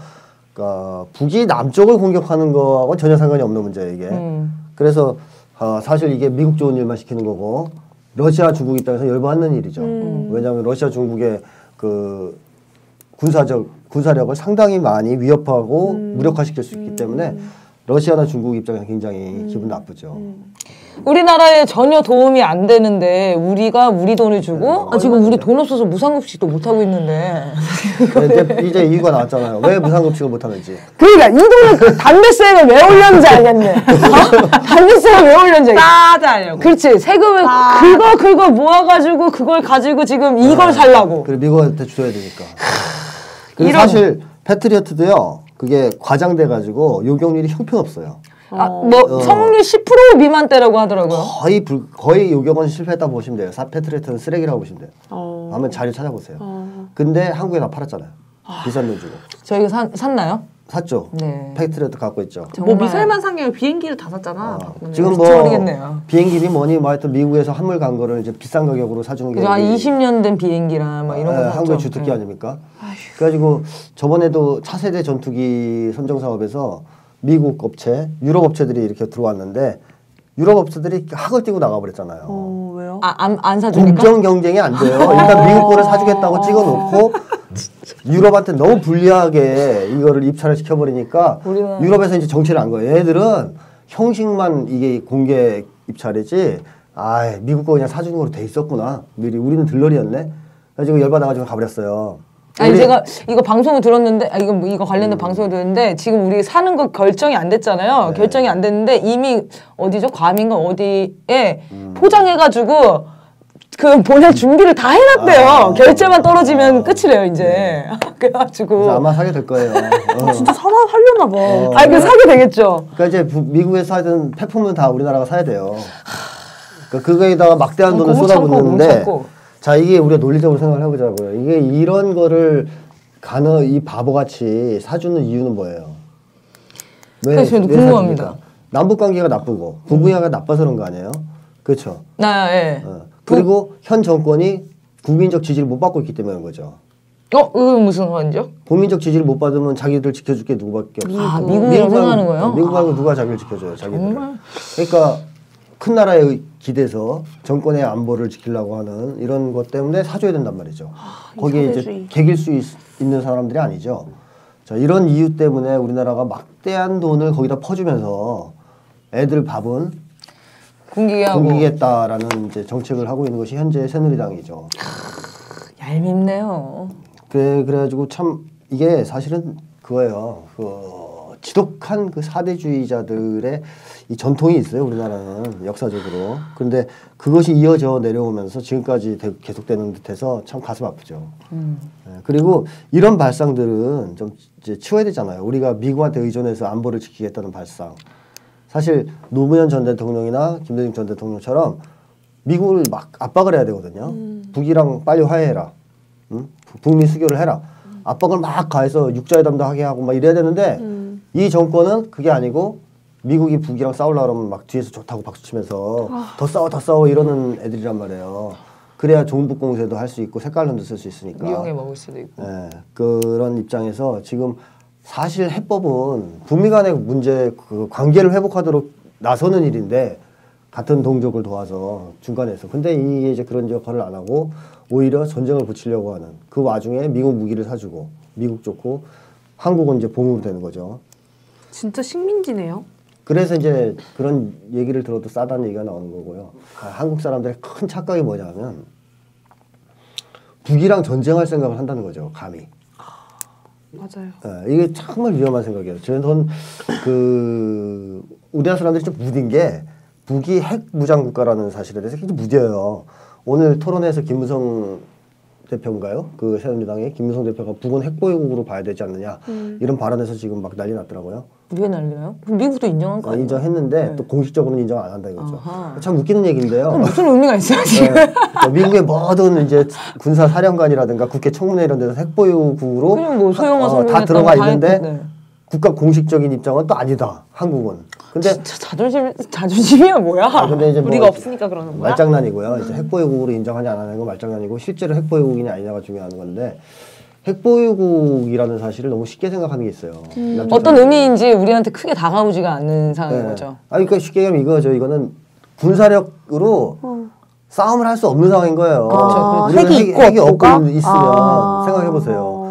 그러니까 북이 남쪽을 공격하는 거하고는 전혀 상관이 없는 문제예요, 이게. 그래서 사실 이게 미국 좋은 일만 시키는 거고, 러시아 중국 입장에서 열받는 일이죠. 왜냐하면 러시아 중국의 그 군사력을 상당히 많이 위협하고 무력화시킬 수 있기 때문에 러시아나 중국 입장에서 굉장히 기분 나쁘죠. 우리나라에 전혀 도움이 안 되는데 우리가 우리 돈을 주고 지금 우리 돈 없어서 무상급식도 못 하고 있는데 이제 이유가 나왔잖아요. 왜 무상급식을 못 하는지. 그러니까 이 돈을 담배세를 왜 올렸는지 알겠네. 담배세를 왜 올렸는지 싸자려고. 그렇지. 세금을 긁어 모아가지고 그걸 가지고 지금 이걸 살라고. 그리고 미국한테 줘야 되니까. 그리고 사실 패트리어트도요. 그게 과장돼가지고 요격률이 형편없어요. 성률 10% 미만대라고 하더라고요. 거의 요격은 실패했다 보시면 돼요. 패트리어트는 쓰레기라고 보시면 돼요. 한번 자료 찾아보세요. 근데 한국에 다 팔았잖아요. 비싼 돈 주고. 저희가 샀나요? 샀죠. 네. 패트리어트 갖고 있죠. 뭐 미사일만 산 게 비행기를 다 샀잖아. 지금 뭐 모르겠네요. 비행기니 뭐니 뭐 하여튼 미국에서 한물 간 거를 이제 비싼 가격으로 사주는 게 한 20년 된 비행기랑 막 이런 거 샀죠. 한국의 주특기 아닙니까? 그래가지고 저번에도 차세대 전투기 선정 사업에서 미국 업체, 유럽 업체들이 이렇게 들어왔는데 유럽 업체들이 학을 띄고 나가버렸잖아요. 왜요? 안 사주니까? 공정 경쟁이 안 돼요. 일단 미국 거를 사주겠다고 찍어놓고 유럽한테 너무 불리하게 이거를 입찰을 시켜버리니까 유럽에서 이제 정체를 안 거예요. 얘들은 형식만 이게 공개 입찰이지, 미국 거 그냥 사주는 거로 돼 있었구나. 미리 우리는 들러리였네. 그래가지고 열받아가지고 가버렸어요. 아니 제가 이거 방송을 들었는데 이거 관련된 방송을 들었는데 지금 우리 사는 거 결정이 안 됐잖아요. 네. 결정이 안 됐는데 이미 어디죠? 괌인가 어디에 포장해가지고 그 보낼 준비를 다 해놨대요. 결제만 떨어지면 끝이래요 이제. 네. 그래가지고 그래서 아마 사게 될 거예요. 진짜 살려나 봐. 아니 그 사게 되겠죠. 그러니까 이제 미국에서 사든 폐품은 다 우리나라가 사야 돼요. 그러니까 그거에다가 막대한 돈을 쏟아붓는데 자 이게 우리가 논리적으로 생각을 해보자고요. 이게 이런 거를 이 바보같이 사주는 이유는 뭐예요? 왜 궁금합니다. 남북 관계가 나쁘고 부부관계가 나빠서 그런 거 아니에요? 그렇죠. 예. 그리고 현 정권이 국민적 지지를 못 받고 있기 때문인 거죠. 그건 무슨 말이죠? 국민적 지지를 못 받으면 자기들 지켜줄 게 누구밖에 없어. 미국이라고 생각하는 거예요? 미국 말고 누가 자기를 지켜줘요, 자기들. 정말? 그러니까 큰 나라에 기대서 정권의 안보를 지키려고 하는 이런 것 때문에 사줘야 된단 말이죠. 거기에 이제 개길 수 있는 사람들이 아니죠. 자, 이런 이유 때문에 우리나라가 막대한 돈을 거기다 퍼주면서 애들 밥은 굶기겠다라는 이제 정책을 하고 있는 것이 현재 새누리당이죠. 얄밉네요. 그래가지고 참 이게 사실은 그거예요. 지독한 그 사대주의자들의 이 전통이 있어요. 우리나라는 역사적으로. 그런데 그것이 이어져 내려오면서 지금까지 계속되는 듯해서 참 가슴 아프죠. 그리고 이런 발상들은 좀 이제 치워야 되잖아요. 우리가 미국한테 의존해서 안보를 지키겠다는 발상. 사실 노무현 전 대통령이나 김대중 전 대통령처럼 미국을 막 압박을 해야 되거든요. 북이랑 빨리 화해해라. 북미 수교를 해라. 압박을 막 가해서 육자회담도 하게 하고 막 이래야 되는데 이 정권은 그게 아니고 미국이 북이랑 싸우려고 그러면 막 뒤에서 좋다고 박수치면서 더 싸워 이러는 애들이란 말이에요. 그래야 종북 공세도 할 수 있고 색깔론도 쓸 수 있으니까. 이용해 먹을 수도 있고. 네, 그런 입장에서 지금 사실 해법은 북미 간의 문제 그 관계를 회복하도록 나서는 일인데 같은 동족을 도와서 중간에서 근데 이게 이제 그런 역할을 안 하고 오히려 전쟁을 붙이려고 하는 그 와중에 미국 무기를 사주고 미국 좋고 한국은 이제 봉으로 되는 거죠. 진짜 식민지네요. 그래서 이제 그런 얘기를 들어도 싸다는 얘기가 나오는 거고요. 한국 사람들의 큰 착각이 뭐냐면 북이랑 전쟁할 생각을 한다는 거죠. 감히. 맞아요. 네, 이게 정말 위험한 생각이에요. 저는 우리나라 사람들이 좀 무딘 게 북이 핵 무장 국가라는 사실에 대해서 굉장히 무뎌요. 오늘 토론회에서 김무성 대표인가요? 그 새누리당의 김무성 대표가 북은 핵보유국으로 봐야 되지 않느냐 이런 발언에서 지금 막 난리 났더라고요. 왜 난리나요? 미국도 인정한 거 아니에요? 인정했는데 네. 또 공식적으로는 인정 안 한다 이거죠. 참 웃기는 얘기인데요. 무슨 의미가 있어요 지금? 네. 미국의 모든 이제 군사 사령관이라든가 국회 청문회 이런 데서 핵보유국으로 뭐 다 들어가 있는데 네. 국가 공식적인 입장은 또 아니다. 한국은. 근데 진짜 자존심이야 뭐야? 근데 이제 우리가 없으니까 그러는 거야? 말장난이고요. 이제 핵보유국으로 인정하지 안 하는 건 말장난이고 실제로 핵보유국이냐 아니냐가 중요한 건데 핵보유국이라는 사실을 너무 쉽게 생각하는 게 있어요. 어떤 의미인지 우리한테 크게 다가오지가 않는 상황인 네. 거죠. 그러니까 쉽게 얘기하면 이거죠. 이거는 군사력으로 싸움을 할 수 없는 상황인 거예요. 핵이 없고 있으면 생각해 보세요.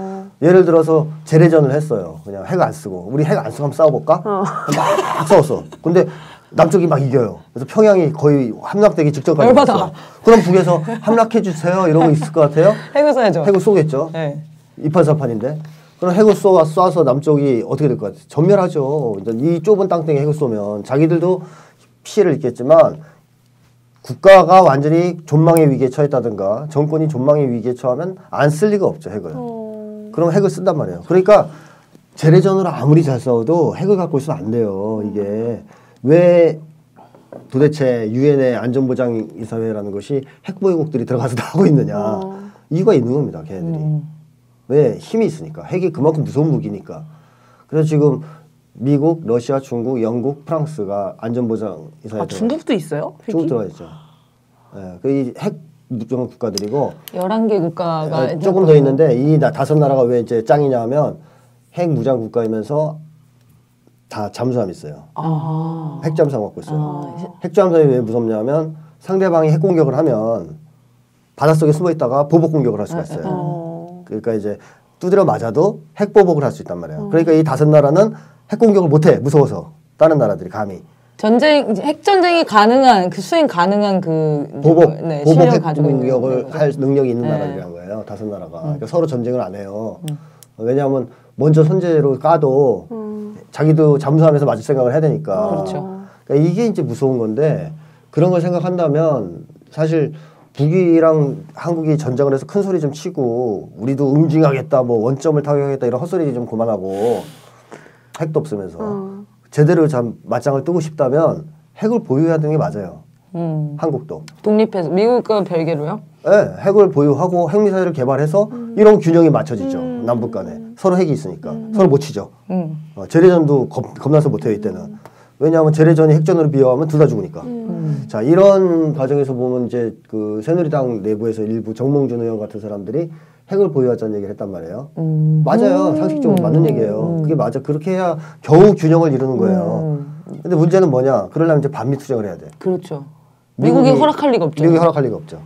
예를 들어서 재래전을 했어요. 그냥 핵 안 쓰고 우리 핵 안 쓰고 한번 싸워볼까? 막 싸웠어. 근데 남쪽이 막 이겨요. 그래서 평양이 거의 함락되기 직전까지 열받아. 갔어. 그럼 북에서 함락해 주세요 이러고 있을 것 같아요? 핵을 쏴야죠. 핵을 쏘겠죠. 네. 이판사판인데. 그럼 핵을 쏴서 남쪽이 어떻게 될 것 같아요? 전멸하죠. 이 좁은 땅덩이에 핵을 쏘면 자기들도 피해를 입겠지만 국가가 완전히 존망의 위기에 처했다든가 정권이 존망의 위기에 처하면 안 쓸 리가 없죠. 핵을. 그럼 핵을 쓴단 말이에요. 그러니까 재래전으로 아무리 잘 싸워도 핵을 갖고 있으면 안 돼요. 이게 왜 도대체 유엔의 안전보장이사회라는 것이 핵보유국들이 들어가서 하고 있느냐. 이유가 있는 겁니다. 걔네들이. 왜? 힘이 있으니까. 핵이 그만큼 무서운 무기니까. 그래서 지금 미국, 러시아, 중국, 영국, 프랑스가 안전보장이사회에 중국도 있어요? 핵이? 중국 들어가 있죠. 네, 그 핵 무장 국가들이고 11개 국가가 조금 더 있는데 이 다섯 나라가 왜 이제 짱이냐 하면 핵 무장 국가이면서 다 잠수함이 있어요. 핵 잠수함 갖고 있어요. 핵 잠수함이 왜 무섭냐면 상대방이 핵 공격을 하면 바닷속에 숨어 있다가 보복 공격을 할 수가 있어요. 그러니까 이제 두드려 맞아도 핵 보복을 할 수 있단 말이에요. 그러니까 이 다섯 나라는 핵 공격을 못 해. 무서워서. 다른 나라들이 감히. 핵 전쟁이 가능한 수행 가능한 보복 실력을 가지고 공격을 할 능력이 있는 나라들이란 거예요. 다섯 나라가. 그러니까 서로 전쟁을 안 해요. 왜냐하면 먼저 선제로 까도 자기도 잠수함에서 맞을 생각을 해야 되니까. 그렇죠. 그러니까 이게 이제 무서운 건데 그런 걸 생각한다면 사실 북이랑 한국이 전쟁을 해서 큰 소리 좀 치고 우리도 응징하겠다, 뭐 원점을 타격하겠다 이런 헛소리 좀 그만하고 핵도 없으면서 제대로 참 맞짱을 뜨고 싶다면 핵을 보유해야 되는 게 맞아요. 한국도. 독립해서 미국과 별개로요? 네, 핵을 보유하고 핵미사일을 개발해서 이런 균형이 맞춰지죠. 남북 간에. 서로 핵이 있으니까. 서로 못 치죠. 재래전도 겁나서 못해요, 이때는. 왜냐하면 재래전이 핵전으로 비유하면 둘 다 죽으니까. 자, 이런 과정에서 보면 이제 그 새누리당 내부에서 일부 정몽준 의원 같은 사람들이 핵을 보유하자는 얘기를 했단 말이에요. 맞아요. 상식적으로 맞는 얘기예요. 그게 맞아. 그렇게 해야 겨우 균형을 이루는 거예요. 근데 문제는 뭐냐? 그러려면 이제 반미 투쟁을 해야 돼. 그렇죠. 미국이 허락할 리가 없죠. 미국이 허락할 리가 없죠.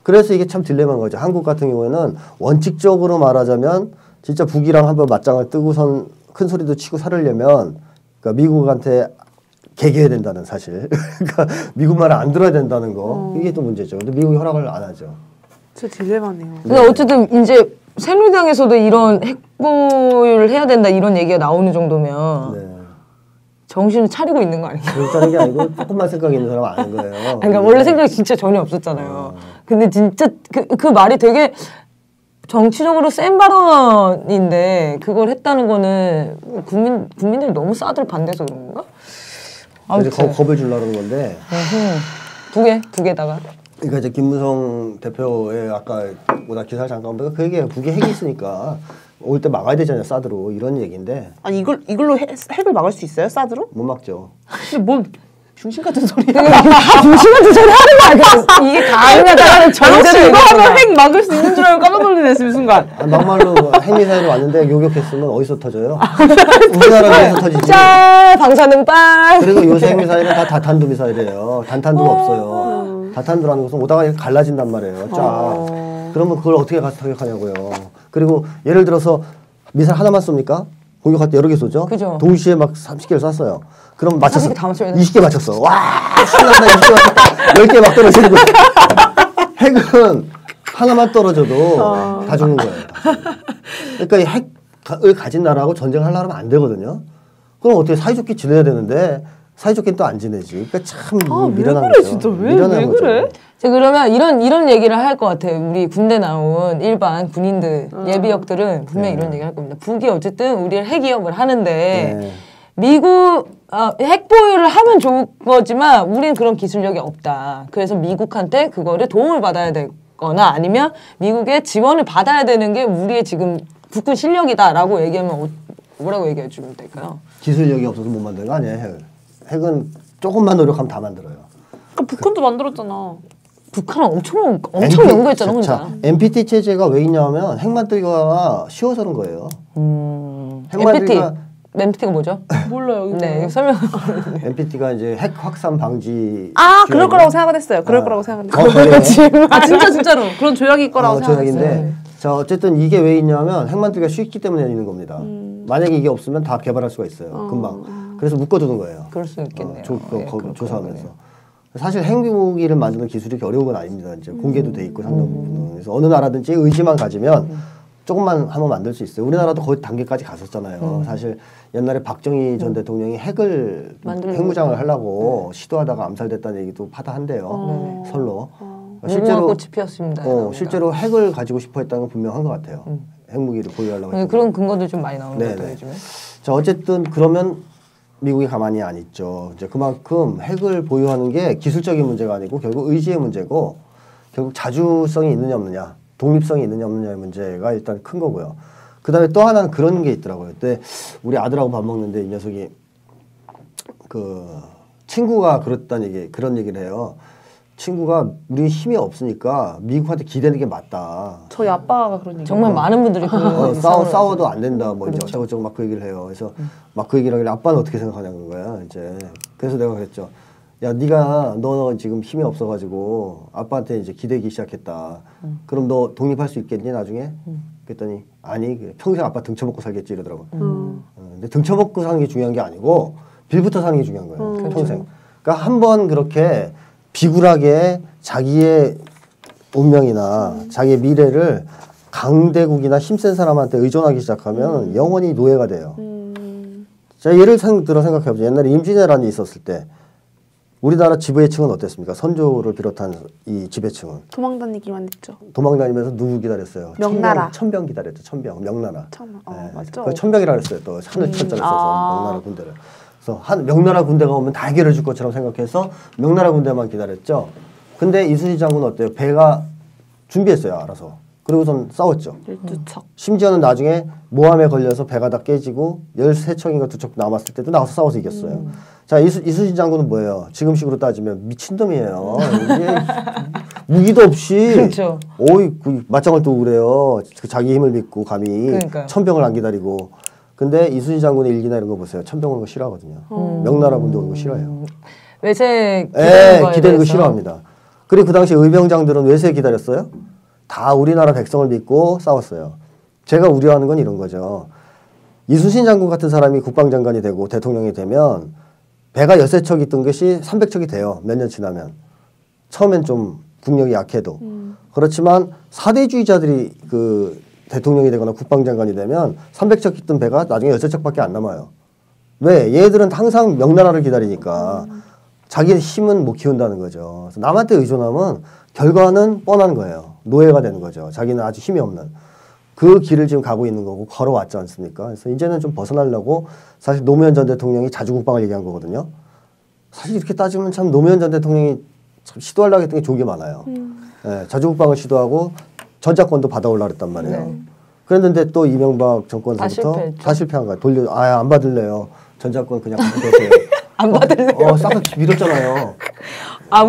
그래서 이게 참 딜레마인 거죠. 한국 같은 경우에는 원칙적으로 말하자면 진짜 북이랑 한번 맞짱을 뜨고선 큰 소리도 치고 살으려면 그러니까 미국한테 개개해야 된다는 사실. 그러니까 미국 말을 안 들어야 된다는 거. 이게 또 문제죠. 근데 미국이 허락을 안 하죠. 진짜 딜레마네요. 근데 어쨌든 이제 새누리당에서도 이런 핵보유를 해야 된다 이런 얘기가 나오는 정도면 네. 정신을 차리고 있는 거 아닌가요? 그렇다는 게 아니고 조금만 생각이 있는 사람 아는 거예요. 그러니까 원래 생각이 진짜 전혀 없었잖아요. 근데 진짜 그 말이 되게 정치적으로 센 발언인데 그걸 했다는 거는 국민들이 너무 싸들 반대해서 그런 건가? 그래서 겁을 주려고 그러는 건데. 두 개다가. 그러니까 이제 김무성 대표의 아까 나 기사를 잠깐 보니까 그 얘기예요. 북에 핵이 있으니까 올 때 막아야 되잖아요. 사드로 이런 얘기인데. 아니 이걸로 핵을 막을 수 있어요? 사드로? 못 막죠. 근데 뭔 중심 같은 소리야. 중심 같은 소리 하는 거야. 이게 가능하다는 전제를 이거 하면 핵 막을 수 있는 줄 알고 깜짝 놀라네 순간. 막말로 핵미사일이 왔는데 요격했으면 어디서 터져요? 우리나라에서 터지지. 짠! 방사능 빵! 그리고 요새 핵미사일은 다 다탄두 미사일이에요. 단탄두가 없어요. 다탄두라는 것은 오다가 이렇게 갈라진단 말이에요. 쫙. 그러면 그걸 어떻게 가서 타격하냐고요. 그리고 예를 들어서 미사일 하나만 쏩니까? 공격할 때 여러 개 쏘죠? 그죠. 동시에 막 30개를 쐈어요. 그럼 맞췄어. 30개 다 맞춰야 돼. 20개 맞췄어. 와, 신난다. 20개 맞췄다. 10개 막 떨어지는 거야. 핵은 하나만 떨어져도 다 죽는 거예요. 그러니까 이 핵을 가진 나라하고 전쟁하려고 하면 안 되거든요. 그럼 어떻게 사이좋게 지내야 되는데 사이좋게는 또 안 지내지. 그러니까 참 미련한 왜 그래, 거죠. 진짜. 왜 그래? 자, 그러면 이런 얘기를 할 것 같아요. 우리 군대 나온 일반 군인들, 예비역들은 분명히 이런 얘기를 할 겁니다. 북이 어쨌든 우리를 핵위협을 하는데 미국 핵 보유를 하면 좋은 거지만 우리는 그런 기술력이 없다. 그래서 미국한테 그거를 도움을 받아야 되거나 아니면 미국의 지원을 받아야 되는 게 우리의 지금 국군 실력이다라고 얘기하면 뭐라고 얘기해 주면 될까요? 기술력이 없어서 못 만드는 거 아니에요, 핵을. 핵은 조금만 노력하면 다 만들어요. 북한도 만들었잖아. 북한은 엄청 연구했잖아, 혼자. NPT 체제가 왜 있냐면 핵 만들기가 쉬워서 그런 거예요. 핵 만들기가 NPT가 뭐죠? 몰라요. 이거. 네, 이거 설명. NPT가 이제 핵 확산 방지. 그럴 거라고 생각은 했어요. 그럴 거라고 생각은 했어요. 그래요? 진짜로 그런 조약일 거라고 생각했어요. 조약인데, 자 어쨌든 이게 왜 있냐면 핵 만들기가 쉽기 때문에 있는 겁니다. 만약에 이게 없으면 다 개발할 수가 있어요. 금방. 그래서 묶어두는 거예요. 그럴 수 있겠네요. 조사하면서. 사실 핵무기를 만드는 기술이 어려운 건 아닙니다. 이제 공개도 돼 있고 상당 부분은. 그래서 어느 나라든지 의지만 가지면 조금만 한번 만들 수 있어요. 우리나라도 거의 단계까지 갔었잖아요. 사실 옛날에 박정희 전 대통령이 핵무장을 하려고 시도하다가 암살됐다는 얘기도 파다한데요. 설로. 실제로 꽃이 피었습니다. 실제로 핵을 가지고 싶어 했다는 건 분명한 것 같아요. 핵무기를 보유하려고 했던 그런 근거도 좀 많이 나오는 것 같아요, 요즘에. 자, 어쨌든 그러면 미국이 가만히 안 있죠. 이제 그만큼 핵을 보유하는 게 기술적인 문제가 아니고 결국 의지의 문제고 결국 자주성이 있느냐 없느냐, 독립성이 있느냐 없느냐의 문제가 일단 큰 거고요. 그 다음에 또 하나는 그런 게 있더라고요. 그때 우리 아들하고 밥 먹는데 이 녀석이 친구가 그런 얘기를 해요. 친구가 우리 힘이 없으니까 미국한테 기대는 게 맞다. 저희 아빠가 그런 얘기. 정말 많은 분들이 싸워도 안 된다. 뭐 이제 어쩌고저쩌고 막 그 얘기를 해요. 그래서 막 그 얘기를 하길래 아빠는 어떻게 생각하냐는 거야. 이제 그래서 내가 그랬죠. 야, 너 지금 힘이 없어가지고 아빠한테 이제 기대기 시작했다. 그럼 너 독립할 수 있겠니 나중에? 그랬더니 아니 평생 아빠 등쳐먹고 살겠지 이러더라고. 근데 등쳐먹고 사는 게 중요한 게 아니고 빌부터 사는 게 중요한 거예요. 평생. 그러니까 한번 그렇게 비굴하게 자기의 운명이나 자기의 미래를 강대국이나 힘센 사람한테 의존하기 시작하면 영원히 노예가 돼요. 자, 예를 들어 생각해보죠. 옛날에 임진왜란이 있었을 때 우리나라 지배층은 어땠습니까? 선조를 비롯한 이 지배층은 도망다니기만 했죠. 도망다니면서 누구 기다렸어요? 명나라. 천병 기다렸죠. 천병, 명나라. 맞죠. 그 천병이라고 했어요. 또 하늘 천자를 써서 명나라 군대를. 그래서 명나라 군대가 오면 다 해결해 줄 것처럼 생각해서 명나라 군대만 기다렸죠. 근데 이순신 장군은 어때요? 배가 준비했어요. 알아서. 그리고선 싸웠죠. 12척. 심지어는 나중에 모함에 걸려서 배가 다 깨지고 13척인가 2척 남았을 때도 나가서 싸워서 이겼어요. 자, 이순신 장군은 뭐예요? 지금식으로 따지면 미친놈이에요. 이게 무기도 없이 그렇죠. 그 맞짱을 뜨고 그래요. 자기 힘을 믿고 감히 그러니까요. 천병을 안 기다리고. 근데 이순신 장군의 일기나 이런 거 보세요. 천병 오는 거 싫어하거든요. 명나라 군대 오는 거 싫어해요. 외세 기다리는 거 싫어합니다. 그리고 그 당시 의병장들은 외세 기다렸어요? 다 우리나라 백성을 믿고 싸웠어요. 제가 우려하는 건 이런 거죠. 이순신 장군 같은 사람이 국방장관이 되고 대통령이 되면 배가 13척 있던 것이 300척이 돼요. 몇 년 지나면. 처음엔 좀 국력이 약해도. 그렇지만 사대주의자들이 그 대통령이 되거나 국방장관이 되면 300척 있던 배가 나중에 13척밖에 안 남아요. 왜? 얘들은 항상 명나라를 기다리니까 자기 힘은 못 키운다는 거죠. 그래서 남한테 의존하면 결과는 뻔한 거예요. 노예가 되는 거죠. 자기는 아주 힘이 없는. 그 길을 지금 가고 있는 거고 걸어왔지 않습니까? 그래서 이제는 좀 벗어나려고 사실 노무현 전 대통령이 자주국방을 얘기한 거거든요. 사실 이렇게 따지면 참 노무현 전 대통령이 참 시도하려고 했던 게 좋은 게 많아요. 자주국방을 시도하고 전자권도 받아오려고 했단 말이에요. 그랬는데 또 이명박 정권에서부터 다 실패한 거야. 안 받을래요. 전자권 그냥 갖고 계세요. 안 받을래요? 싹 밀었잖아요.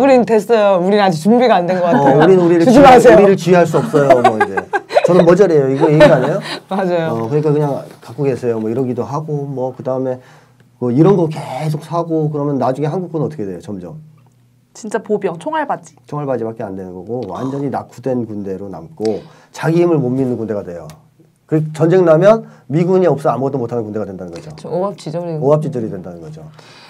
우린 됐어요. 우린 아직 준비가 안 된 것 같아요. 우리를 지휘할 수 없어요. 뭐 이제 저는 머저리예요. 이거 얘기 안 해요? 맞아요. 그러니까 그냥 갖고 계세요. 뭐 이러기도 하고 뭐 그 다음에 뭐 이런 거 계속 사고 그러면 나중에 한국은 어떻게 돼요? 점점 진짜 보병, 총알바지. 총알바지밖에 안 되는 거고 완전히 낙후된 군대로 남고 자기 힘을 못 믿는 군대가 돼요. 그 전쟁 나면 미군이 없어 아무것도 못하는 군대가 된다는 거죠. 오합지졸이 된다는 거죠.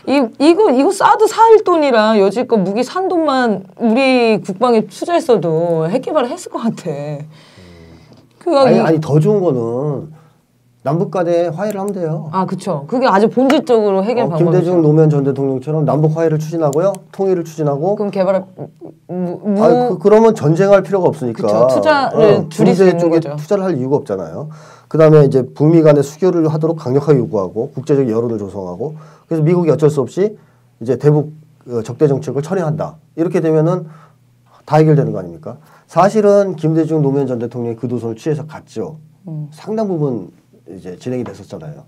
이거 싸도 살 돈이랑 여지껏 무기 산 돈만 우리 국방에 투자했어도 핵 개발을 했을 것 같아. 아니 더 좋은 거는 남북 간에 화해를 하면 돼요. 그쵸. 그게 아주 본질적으로 해결 방법이죠. 김대중 노무현 전 대통령처럼 남북 화해를 추진하고요. 통일을 추진하고. 그럼 개발을 그러면 전쟁할 필요가 없으니까. 그쵸. 투자를 줄일 수 있는 거죠. 투자를 할 이유가 없잖아요. 그다음에 이제 북미 간의 수교를 하도록 강력하게 요구하고 국제적 여론을 조성하고 그래서 미국이 어쩔 수 없이 이제 대북 적대 정책을 철회한다. 이렇게 되면은 다 해결되는 거 아닙니까? 사실은 김대중 노무현 전 대통령이 그 도선을 취해서 갔죠. 상당 부분 이제 진행이 됐었잖아요.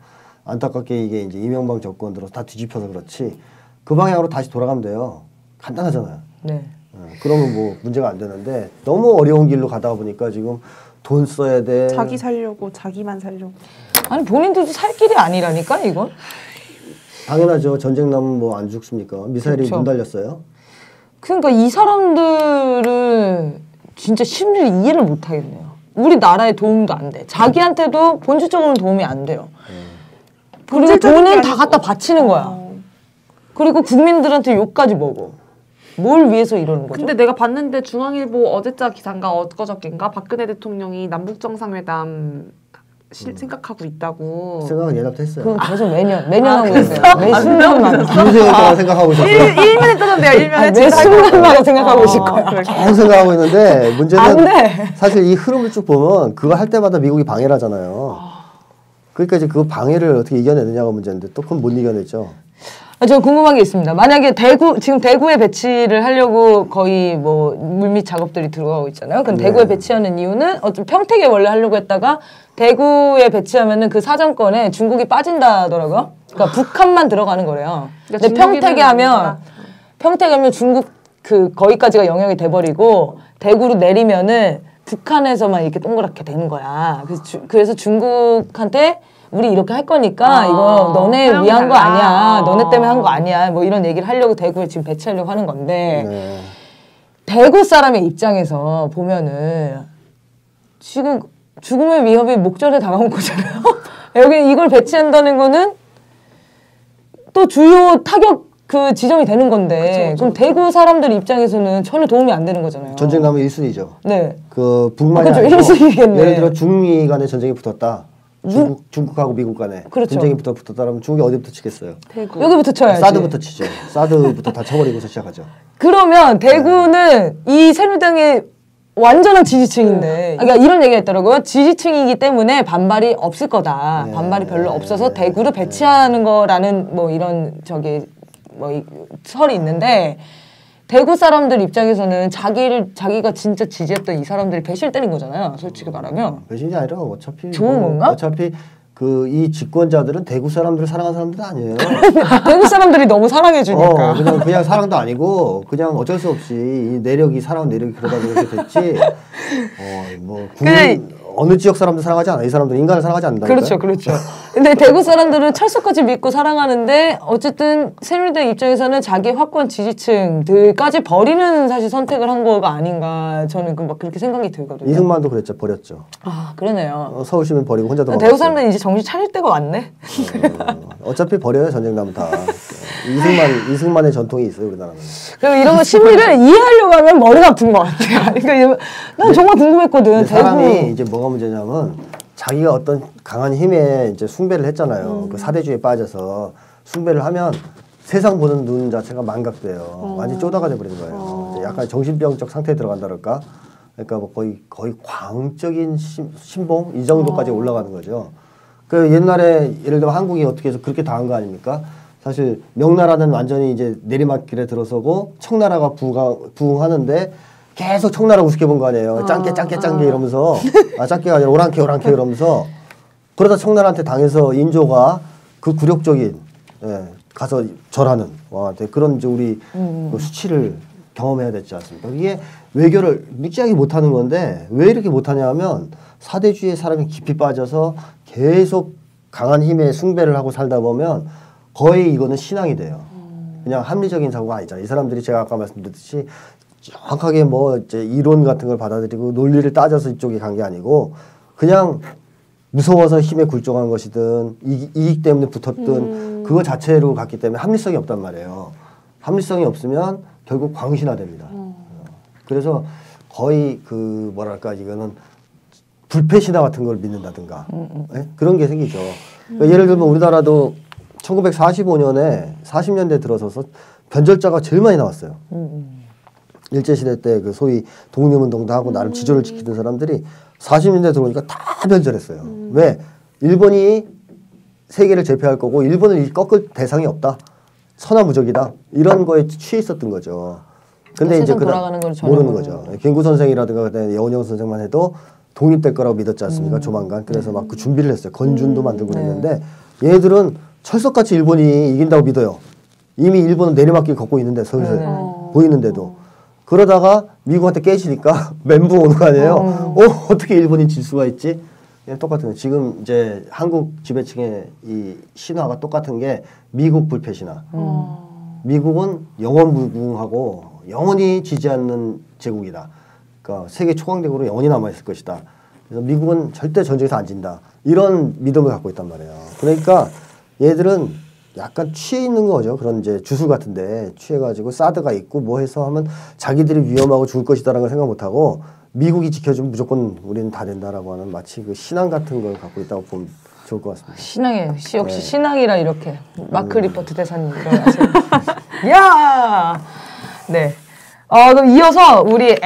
안타깝게 이게 이제 이명박 정권 들어서 다 뒤집혀서 그렇지 그 방향으로 다시 돌아가면 돼요. 간단하잖아요. 네. 그러면 뭐 문제가 안 되는데 너무 어려운 길로 가다 보니까 지금 돈 써야 돼. 자기 살려고 자기만 살려고. 아니 본인들도 살 길이 아니라니까 이건. 당연하죠. 전쟁 나면 뭐 안 죽습니까? 미사일이 그렇죠. 눈 달렸어요. 그러니까 이 사람들은 진짜 심리를 이해를 못 하겠네요. 우리나라에 도움도 안 돼. 자기한테도 본질적으로는 도움이 안 돼요. 그리고 돈은 다 갖다 바치는 거야. 그리고 국민들한테 욕까지 먹어. 뭘 위해서 이러는 거죠? 근데 내가 봤는데 중앙일보 어제자 기사인가 엊그저께인가 박근혜 대통령이 남북정상회담 생각하고 있다고. 생각은 예답도 했어요. 그럼 계속 매년 하고 있어요. 매 순간마다. 김세현 동안 생각하고 있었어요. 1년에 뜨던데요. 1년에. 매 순간마다 생각하고 있을 거야. 계속 생각하고 있는데 문제는 사실 이 흐름을 쭉 보면 그거 할 때마다 미국이 방해를 하잖아요. 그러니까 이제 그 방해를 어떻게 이겨내느냐가 문제인데 또 그건 못 이겨내죠. 저 궁금한 게 있습니다. 만약에 지금 대구에 배치를 하려고 거의 뭐 물밑 작업들이 들어가고 있잖아요. 그럼 대구에 배치하는 이유는 평택에 원래 하려고 했다가 대구에 배치하면은 그 사정권에 중국이 빠진다더라고요. 그러니까 북한만 들어가는 거래요. 근데 평택에 하면 중국 거기까지가 영역이 돼버리고 대구로 내리면은 북한에서만 이렇게 동그랗게 되는 거야. 그래서 중국한테 우리 이렇게 할 거니까 이거 너네 위한 거 아니야. 너네 때문에 한 거 아니야. 뭐 이런 얘기를 하려고 대구에 지금 배치하려고 하는 건데 대구 사람의 입장에서 보면은 지금 죽음의 위협이 목전에 다가온 거잖아요. 여기 이걸 배치한다는 거는 또 주요 타격 지점이 되는 건데 그럼 대구 사람들 입장에서는 전혀 도움이 안 되는 거잖아요. 전쟁 나면 1순위죠. 네. 그 북만이 그렇죠. 1순위겠네. 예를 들어 중미 간에 전쟁이 붙었다. 중국하고 미국 간에 그렇죠. 분쟁이 붙었다면 중국이 어디부터 치겠어요? 대구. 여기부터 쳐야지. 사드부터 치죠. 사드부터 다 쳐버리고서 시작하죠. 그러면 대구는 이 새누리당의 완전한 지지층인데, 그러니까 이런 얘기가 있더라고요. 지지층이기 때문에 반발이 없을 거다. 반발이 별로 없어서 대구를 배치하는 거라는 뭐 이런 설이 있는데, 대구 사람들 입장에서는 자기가 진짜 지지했던 이 사람들이 배신을 때린 거잖아요. 솔직히 말하면. 배신이 아니라 어차피 좋은 건가? 어차피 이 집권자들은 대구 사람들을 사랑하는 사람들은 아니에요. 대구 사람들이 너무 사랑해 주니까. 그냥 사랑도 아니고 그냥 어쩔 수 없이 이 내력이 사람 내력이 그러다 그렇게 됐지. 어느 지역 사람도 사랑하지 않아. 이 사람들은 인간을 사랑하지 않는다니까요. 그렇죠, 그렇죠. 근데 대구 사람들은 철수까지 믿고 사랑하는데 어쨌든 새누리당 입장에서는 자기 확고한 지지층들까지 버리는 사실 선택을 한 거가 아닌가 저는 막 그렇게 생각이 들거든요. 이승만도 그랬죠. 버렸죠. 아, 그러네요. 서울시민 버리고 혼자 도망갔어요. 대구 사람들은 이제 정신 차릴 때가 왔네. 어차피 버려요. 전쟁 나면 다. 이승만의 전통이 있어요. 우리나라는. 그리고 이런 거 심리를 이해하려고 하면 머리가 아픈 것 같아요. 그러니까 난 정말 궁금했거든. 사람이 이제 뭐가 문제냐면 자기가 어떤 강한 힘에 이제 숭배를 했잖아요. 그 사대주의에 빠져서 숭배를 하면 세상 보는 눈 자체가 망각돼요. 완전히 쪼다가 돼버리는 거예요. 약간 정신병적 상태에 들어간다 그럴까? 그러니까 뭐 거의 광적인 신봉 이 정도까지 올라가는 거죠. 그 옛날에 예를 들면 한국이 어떻게 해서 그렇게 당한 거 아닙니까? 사실 명나라는 완전히 이제 내리막길에 들어서고 청나라가 부흥하는데 계속 청나라 우습게 본 거 아니에요. 짱게 이러면서 짱게가 아니라 오랑캐 이러면서 그러다 청나라한테 당해서 인조가 그 굴욕적인 가서 절하는 그런 이제 우리 그 수치를 경험해야 됐지 않습니까? 이게 외교를 무지하게 못하는 건데 왜 이렇게 못하냐 하면 사대주의에 사람이 깊이 빠져서 계속 강한 힘에 숭배를 하고 살다 보면 거의 이거는 신앙이 돼요. 그냥 합리적인 사고가 아니잖아요. 이 사람들이 제가 아까 말씀드렸듯이 정확하게 뭐 이제 이론 같은 걸 받아들이고 논리를 따져서 이쪽에 간 게 아니고 그냥 무서워서 힘에 굴종한 것이든 이익 때문에 붙었든 그거 자체로 갔기 때문에 합리성이 없단 말이에요. 합리성이 없으면 결국 광신화됩니다. 그래서 거의 뭐랄까 이거는 불패신화 같은 걸 믿는다든가 그런 게 생기죠. 그러니까 예를 들면 우리나라도 1945년에 40년대 들어서서 변절자가 제일 많이 나왔어요. 일제시대 때 그 소위 독립운동도 하고 나름 지조를 지키던 사람들이 40년대 들어오니까 다 변절했어요. 왜? 일본이 세계를 제패할 거고 일본을 꺾을 대상이 없다. 천하무적이다. 이런 거에 취해 있었던 거죠. 근데 이제 모르는 거죠. 김구 선생이라든가 여운형 선생만 해도 독립될 거라고 믿었지 않습니까? 조만간. 그래서 막 그 준비를 했어요. 건준도 만들고 그랬는데 얘들은 철석같이 일본이 이긴다고 믿어요. 이미 일본은 내리막길 걷고 있는데 슬슬 보이는데도. 그러다가 미국한테 깨지니까 멘붕 오는 거 아니에요? 어떻게 일본이 질 수가 있지? 똑같은 거. 지금 이제 한국 지배층의 이 신화가 똑같은 게 미국 불패 신화. 미국은 영원 무궁하고 영원히 지지 않는 제국이다. 그러니까 세계 초강대국으로 영원히 남아있을 것이다. 그래서 미국은 절대 전쟁에서 안 진다. 이런 믿음을 갖고 있단 말이에요. 그러니까 얘들은 약간 취해 있는 거죠. 그런 이제 주술 같은데 취해가지고 사드가 있고 뭐 해서 하면 자기들이 위험하고 죽을 것이다라는 걸 생각 못하고 미국이 지켜주면 무조건 우리는 다 된다라고 하는 마치 그 신앙 같은 걸 갖고 있다고 보면 좋을 것 같습니다. 신앙이에요. 역시 신앙이라 이렇게 마크 리포트 대사님 일어나세요. 야, 네. 그럼 이어서 우리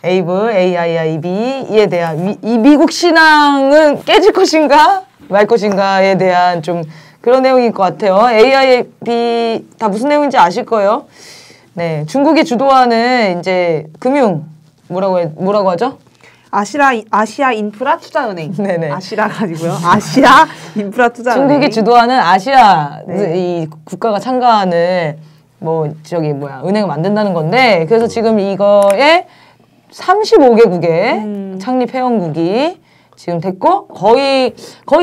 에이브 AIIB에 대한 이 미국 신앙은 깨질 것인가 말 것인가에 대한 좀 그런 내용일 것 같아요. AIB 다 무슨 내용인지 아실 거예요. 네, 중국이 주도하는 이제 금융 뭐라고 하죠? 아시아 인프라 투자은행. 네네. 아시라가 아니고요. 아시아 인프라 투자은행. 중국이 주도하는 아시아 이 국가가 참가하는 은행을 만든다는 건데 그래서 지금 이거에 35개국의 창립 회원국이 지금 됐고 거의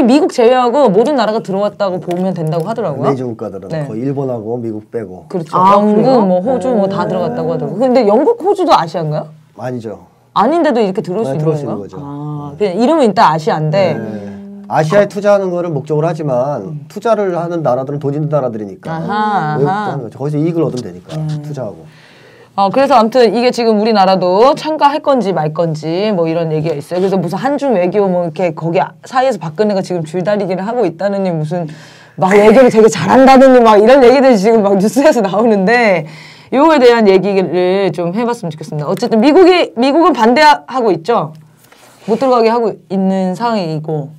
미국 제외하고 모든 나라가 들어왔다고 보면 된다고 하더라고요. 메이저 국가들은 거의 일본하고 미국 빼고. 그렇죠. 영국, 호주 다 들어갔다고 하더라고요. 근데 영국, 호주도 아시아인가요? 아니죠. 아닌데도 이렇게 들어올 수 있는 거죠. 그냥 이름은 일단 아시아인데. 아시아에 투자하는 거를 목적으로 하지만 투자를 하는 나라들은 돈 있는 나라들이니까 외국도 하는 거죠. 거기서 이익을 얻으면 되니까 투자하고. 그래서 아무튼 이게 지금 우리나라도 참가할 건지 말 건지 뭐 이런 얘기가 있어요. 그래서 무슨 한중 외교 뭐 이렇게 거기 사이에서 박근혜가 지금 줄다리기를 하고 있다느니 무슨 막 외교를 되게 잘한다느니 막 이런 얘기들이 지금 막 뉴스에서 나오는데 이거에 대한 얘기를 좀 해봤으면 좋겠습니다. 어쨌든 미국은 반대하고 있죠. 못 들어가게 하고 있는 상황이고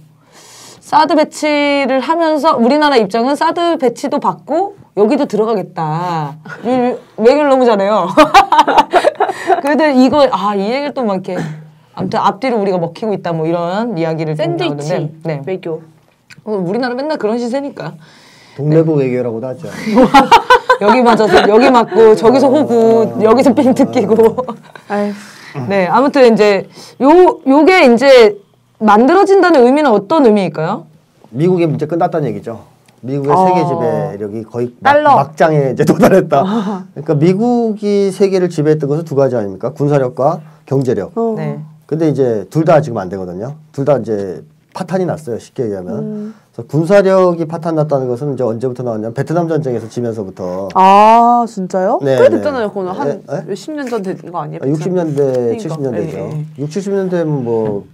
사드 배치를 하면서 우리나라 입장은 사드 배치도 받고 여기도 들어가겠다. 외교를 너무 잘해요. 그래도 이거 이 얘기를 또 막 이렇게 아무튼 앞뒤로 우리가 먹히고 있다 뭐 이런 이야기를 샌드위치 네. 외교. 우리나라 맨날 그런 시세니까. 동래부 외교라고도 하죠. 여기 맞아서 여기 맞고 저기서 호구 여기서 삥 뜯기고. 네, 아무튼 이제 요게 이제 만들어진다는 의미는 어떤 의미일까요? 미국의 문제 끝났다는 얘기죠. 미국의 세계 지배력이 거의 달러. 막장에 이제 도달했다. 그러니까 미국이 세계를 지배했던 것은 두 가지 아닙니까? 군사력과 경제력. 네. 근데 이제 둘 다 지금 안 되거든요. 둘 다 이제 파탄이 났어요. 쉽게 얘기하면. 그래서 군사력이 파탄 났다는 것은 이제 언제부터 나왔냐면 베트남 전쟁에서 지면서부터. 아 진짜요? 네, 꽤 네. 됐잖아요. 그거는 한 네? 몇십 년 전 된 거 아니에요? 60년대, 그러니까. 70년대죠. 60, 70년대면 뭐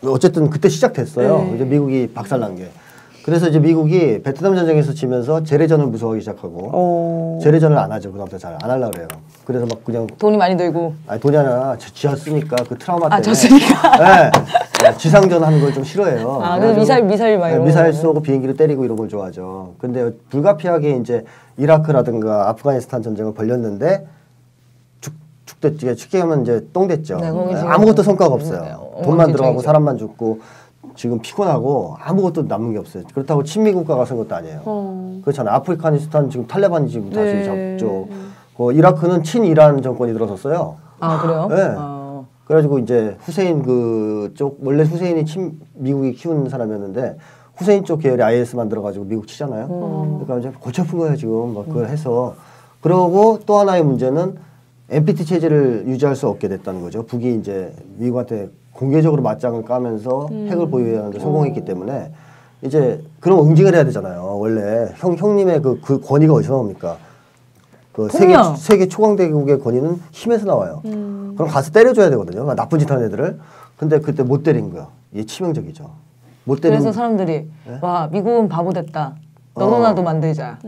어쨌든 그때 시작됐어요. 이제 미국이 박살난 게. 그래서 이제 미국이 베트남 전쟁에서 지면서 재래전을 무서워하기 시작하고 재래전을 안 하죠. 그다음부터 잘 안 하려고 그래요. 그래서 막 그냥 돈이 많이 들고. 아니 돈이 아니라 졌으니까 그 트라우마 때문에. 졌으니까. 네. 지상전 하는 걸 좀 싫어해요. 그래서 미사일 막 이런 미사일 거. 쏘고 비행기를 때리고 이런 걸 좋아하죠. 근데 불가피하게 이제 이라크라든가 아프가니스탄 전쟁을 벌였는데 쉽게 하면 이제 똥 됐죠. 네, 거기 지금 아무것도 성과가 없어요. 돈만 들어가고 엉망진창이죠. 사람만 죽고 지금 피곤하고 아무것도 남는 게 없어요. 그렇다고 친미국가가 쓴 것도 아니에요. 그렇잖아요. 아프가니스탄 지금 탈레반이 지금 다시 네. 잡죠. 이라크는 친이란 정권이 들어섰어요. 그래요? 네. 그래가지고 이제 후세인 그쪽 원래 후세인이 미국이 키운 사람이었는데 후세인 쪽 계열이 IS 만들어가지고 미국 치잖아요. 그러니까 이제 골치 아픈 거예요 지금 막 그걸 해서. 그러고 또 하나의 문제는 NPT 체제를 유지할 수 없게 됐다는 거죠. 북이 이제 미국한테 공개적으로 맞짱을 까면서 핵을 보유하는데 성공했기 때문에 이제 그럼 응징을 해야 되잖아요. 원래 형님의 그 권위가 어디서 나옵니까? 그 세계 초강대국의 권위는 힘에서 나와요. 그럼 가서 때려줘야 되거든요. 나쁜 짓 하는 애들을. 근데 그때 못 때린 거야. 이게 치명적이죠. 못 때린. 그래서 사람들이 와 미국은 바보 됐다. 너도 나도 만들자.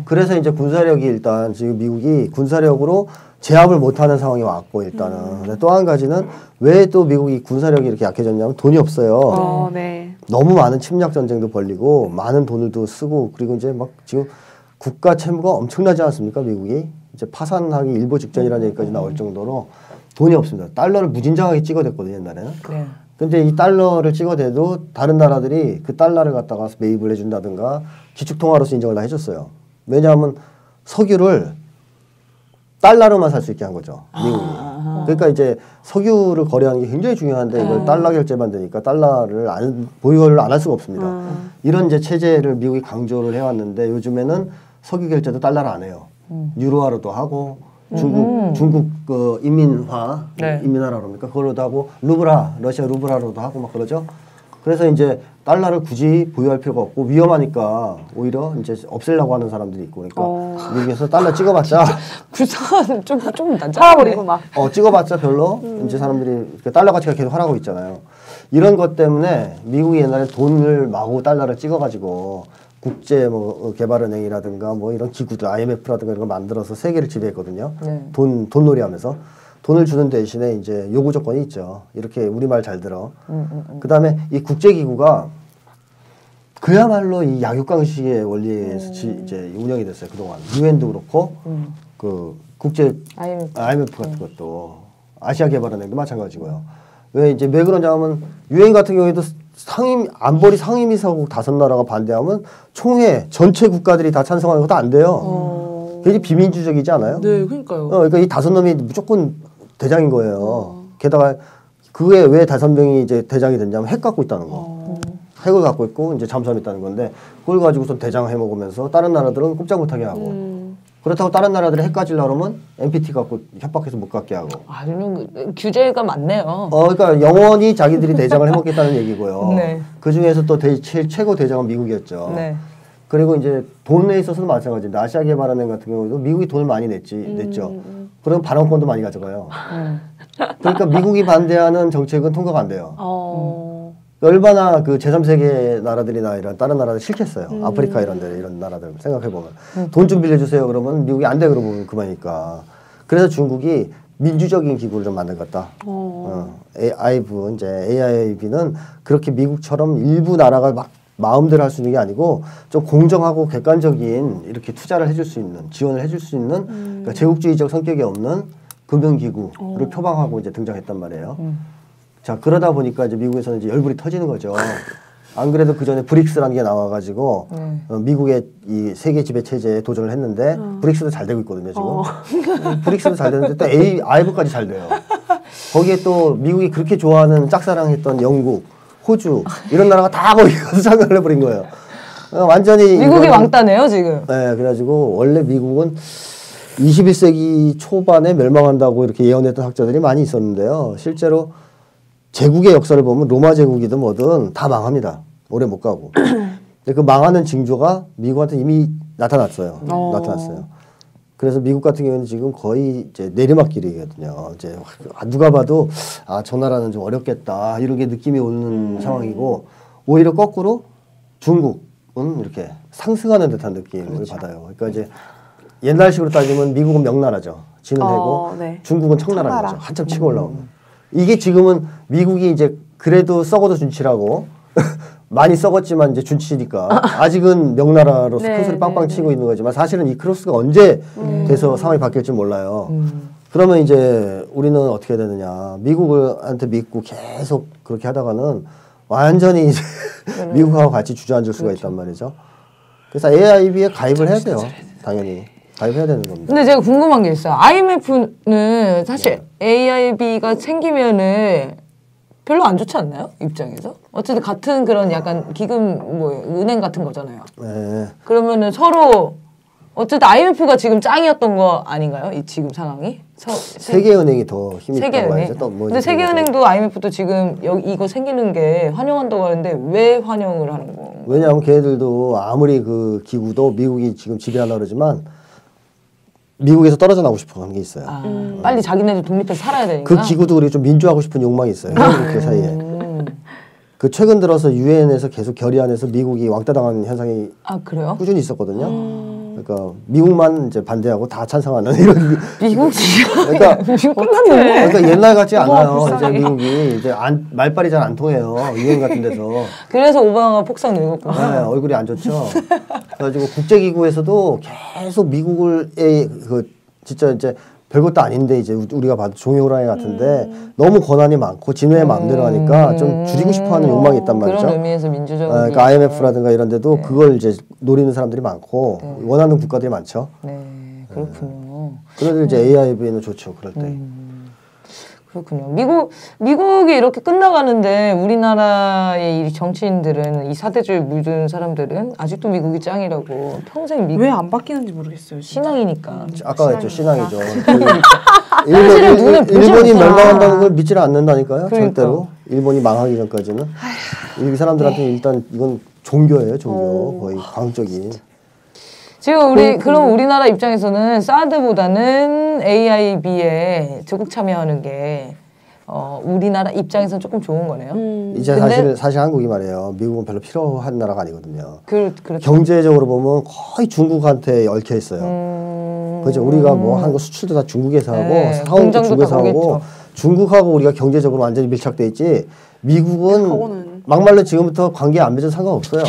그래서 이제 군사력이 일단 지금 미국이 군사력으로 제압을 못하는 상황이 왔고 일단은. 근데 또 한 가지는 왜 또 미국이 군사력이 이렇게 약해졌냐면 돈이 없어요. 네. 너무 많은 침략 전쟁도 벌리고 많은 돈을 또 쓰고 그리고 이제 막 지금 국가 채무가 엄청나지 않습니까 미국이 이제 파산하기 일보 직전이라는 얘기까지 나올 정도로 돈이 없습니다. 달러를 무진장하게 찍어댔거든요 옛날에는. 네. 근데 이 달러를 찍어대도 다른 나라들이 그 달러를 갖다가 매입을 해준다든가 기축통화로서 인정을 다 해줬어요. 왜냐하면 석유를 달러로만 살 수 있게 한 거죠 미국이. 그러니까 이제 석유를 거래하는 게 굉장히 중요한데 이걸 달러 결제만 되니까 달러를 보유를 안 할 수가 없습니다. 이런 이제 체제를 미국이 강조를 해왔는데 요즘에는 석유 결제도 달러로 안 해요. 유로화로도 하고 중국 그 인민화 인민화라고 합니까? 그걸로도 하고 러시아 루브라로도 하고 막 그러죠. 그래서 이제 달러를 굳이 보유할 필요가 없고 위험하니까 오히려 이제 없애려고 하는 사람들이 있고 그러니까 미국에서 달러 찍어봤자 불쌍한 좀 팔아버리고 막. 찍어봤자 별로 이제 사람들이 달러 가치가 계속 하락하고 있잖아요. 이런 것 때문에 미국이 옛날에 돈을 마구 달러를 찍어가지고 국제 뭐 개발은행이라든가 뭐 이런 기구들 IMF라든가 이런 걸 만들어서 세계를 지배했거든요. 돈놀이하면서. 돈을 주는 대신에 이제 요구 조건이 있죠. 이렇게 우리말 잘 들어. 그다음에 이 국제기구가 그야말로 이 약육강식의 원리에서 이제 운영이 됐어요. 그동안. 유엔도 그렇고 그 국제 IMF 같은 것도 아시아개발은행도 마찬가지고요. 왜 그러냐면 유엔 같은 경우에도 안보리 상임이사국 5나라가 반대하면 총회 전체 국가들이 다 찬성하는 것도 안 돼요. 굉장히 비민주적이지 않아요? 네, 그러니까요. 그러니까 이 5놈이 무조건 대장인 거예요. 게다가 그게 왜 5명이 이제 대장이 됐냐면 핵 갖고 있다는 거. 핵을 갖고 있고 이제 잠수함이 있다는 건데 그걸 가지고서 대장 해먹으면서 다른 나라들은 꼼짝 못하게 하고 그렇다고 다른 나라들이 핵 가지려고 그러면 NPT 갖고 협박해서 못 갖게 하고. 이런 규제가 많네요. 그러니까 영원히 자기들이 대장을 해먹겠다는 얘기고요. 네. 그 중에서 또 최고 대장은 미국이었죠. 네. 그리고 이제 돈에 있어서도 마찬가지인데 아시아 개발은행 같은 경우도 미국이 돈을 많이 냈죠. 그럼 발언권도 많이 가져가요. 그러니까 미국이 반대하는 정책은 통과가 안 돼요. 얼마나 그 제3세계 나라들이나 이런 다른 나라들 싫겠어요. 아프리카 이런 데 이런 나라들 생각해보면 돈 좀 빌려주세요 그러면 미국이 안 돼 그러면 그만이니까. 그래서 중국이 민주적인 기구를 좀 만든 것 같다. AIB, 이제 AIB는 그렇게 미국처럼 일부 나라가 막 마음대로 할 수 있는 게 아니고 좀 공정하고 객관적인 이렇게 투자를 해줄 수 있는 지원을 해줄 수 있는 그러니까 제국주의적 성격이 없는 금융기구를 표방하고 이제 등장했단 말이에요. 자 그러다 보니까 이제 미국에서는 이제 열불이 터지는 거죠. 안 그래도 그 전에 브릭스라는 게 나와가지고 미국의 이 세계 지배 체제에 도전을 했는데 브릭스도 잘 되고 있거든요 지금. 브릭스도 잘 되는데 또 AIB까지 잘 돼요. 거기에 또 미국이 그렇게 좋아하는 짝사랑했던 영국, 호주 이런 나라가 다 거기 가서 참가를 해버린 거예요. 완전히 미국이 왕따네요 지금. 네, 그래가지고 원래 미국은 21세기 초반에 멸망한다고 이렇게 예언했던 학자들이 많이 있었는데요. 실제로 제국의 역사를 보면 로마 제국이든 뭐든 다 망합니다. 오래 못 가고. 근데 그 망하는 징조가 미국한테 이미 나타났어요. 나타났어요. 그래서 미국 같은 경우는 지금 거의 이제 내리막길이거든요. 이제 누가 봐도 아, 저 나라는 좀 어렵겠다 이런 게 느낌이 오는 상황이고 오히려 거꾸로 중국은 이렇게 상승하는 듯한 느낌을 그렇죠. 받아요. 그러니까 이제 옛날식으로 따지면 미국은 명나라죠. 지는 해고 네. 중국은 청나라인 거죠. 한참 치고 올라오는. 이게 지금은 미국이 이제 그래도 썩어도 준치라고 많이 썩었지만 이제 준치니까 아직은 명나라로서 큰 소리 빵빵 치고 있는 거지만 사실은 이 크로스가 언제 돼서 상황이 바뀔지 몰라요. 그러면 이제 우리는 어떻게 되느냐. 미국한테 믿고 계속 그렇게 하다가는 완전히 이제 미국하고 같이 주저앉을 수가 있단 말이죠. 그래서 AIB에 가입을 해야 돼요. 당연히. 가입해야 되는 겁니다. 근데 제가 궁금한 게 있어요. IMF는 사실 AIB가 생기면은 별로 안 좋지 않나요? 입장에서? 어쨌든 같은 그런 약간 기금 뭐 은행 같은 거잖아요. 네. 그러면은 서로 어쨌든 IMF가 지금 짱이었던 거 아닌가요? 이 지금 상황이? 세계은행이 더 힘이 있다고 세계은행. 하죠. 뭐 근데 세계은행도 IMF도 지금 여기 이거 생기는 게 환영한다고 하는데 왜 환영을 하는 거? 왜냐하면 걔네들도 아무리 그 기구도 미국이 지금 지배하려고 그러지만 미국에서 떨어져 나오고 싶어 하는 게 있어요. 빨리 자기네들 독립해서 살아야 되니까. 그 기구도 그리고 좀 민주화하고 싶은 욕망이 있어요. 그 사이에. 그 최근 들어서 유엔에서 계속 결의안에서 미국이 왕따당하는 현상이 그래요? 꾸준히 있었거든요. 그러니까 미국만 이제 반대하고 다 찬성하는 이런. 미국 그러니까 미국 끝났네. 그러니까 옛날 같지 않아요. 이제 미국이 이제 말빨이 잘 안 통해요. 유엔 같은 데서. 그래서 오바마가 폭삭 늙었구나. 네, 얼굴이 안 좋죠. 그래가지고 국제기구에서도 계속 미국을 그 진짜 이제 별것도 아닌데 이제 우리가 봐도 종이호랑이 같은데 너무 권한이 많고 진외의 마음대로 하니까 좀 줄이고 싶어하는 욕망이 있단 말이죠. 그런 의미에서 민주적인. 그러니까 IMF라든가 이런 데도 그걸 이제 노리는 사람들이 많고 원하는 국가들이 많죠. 네, 그렇군요. 그래도 이제 AIB는 좋죠. 그럴 때. 그렇군요. 미국이 이렇게 끝나가는데 우리나라의 이 정치인들은 이 사대주의 물든 사람들은 아직도 미국이 짱이라고 평생 왜 안 바뀌는지 모르겠어요. 진짜. 신앙이니까. 아까 했죠. 신앙이죠. 사실은 눈을 보지 일본이 못하나. 멸망한다는 걸 믿지를 않는다니까요. 그러니까. 절대로. 일본이 망하기 전까지는. 이 사람들한테는 일단 이건 종교예요. 종교. 거의 광적인. 지금 그럼 우리나라 입장에서는 사드보다는 AIB에 적극 참여하는 게 우리나라 입장에서는 조금 좋은 거네요. 이제 근데 사실 한국이 말이에요. 미국은 별로 필요한 나라가 아니거든요. 그렇죠. 경제적으로 보면 거의 중국한테 얽혀 있어요. 그죠? 우리가 뭐 하는 거 수출도 다 중국에서 하고 사원도 중국에서 하고 중국하고 우리가 경제적으로 완전히 밀착돼 있지. 미국은 막말로 지금부터 관계 안 맺어도 상관없어요.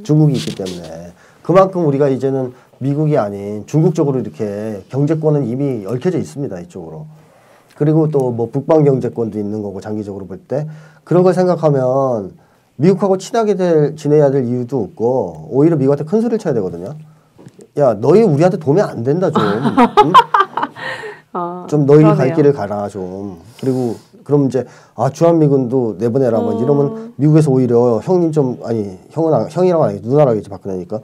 중국이 있기 때문에. 그만큼 우리가 이제는 미국이 아닌 중국 쪽으로 이렇게 경제권은 이미 얽혀져 있습니다. 이쪽으로. 그리고 또 뭐 북방 경제권도 있는 거고 장기적으로 볼 때 그런 걸 생각하면 미국하고 친하게 지내야 될 이유도 없고 오히려 미국한테 큰 소리를 쳐야 되거든요. 야, 너희 우리한테 도움이 안 된다 좀. 응? 좀 너희 갈 길을 가라 좀. 그리고 그럼 이제 주한미군도 내보내라 뭐 이러면 미국에서 오히려 형님 좀 형이라고 안 해. 누나라고 이제 바꾸니까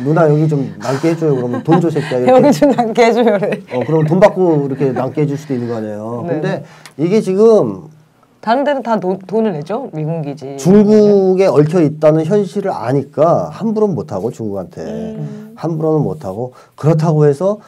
누나 여기 좀 남게 해줘요. 그러면 돈 줘 새끼야. 이렇게. 여기 좀 남게 해줘요. 그러면 돈 받고 이렇게 남게 해줄 수도 있는 거 아니에요. 근데 이게 지금 다른 데는 다 돈을 내죠. 미군 기지. 중국에 얽혀 있다는 현실을 아니까 함부로는 못하고 중국한테 함부로는 못하고 그렇다고 해서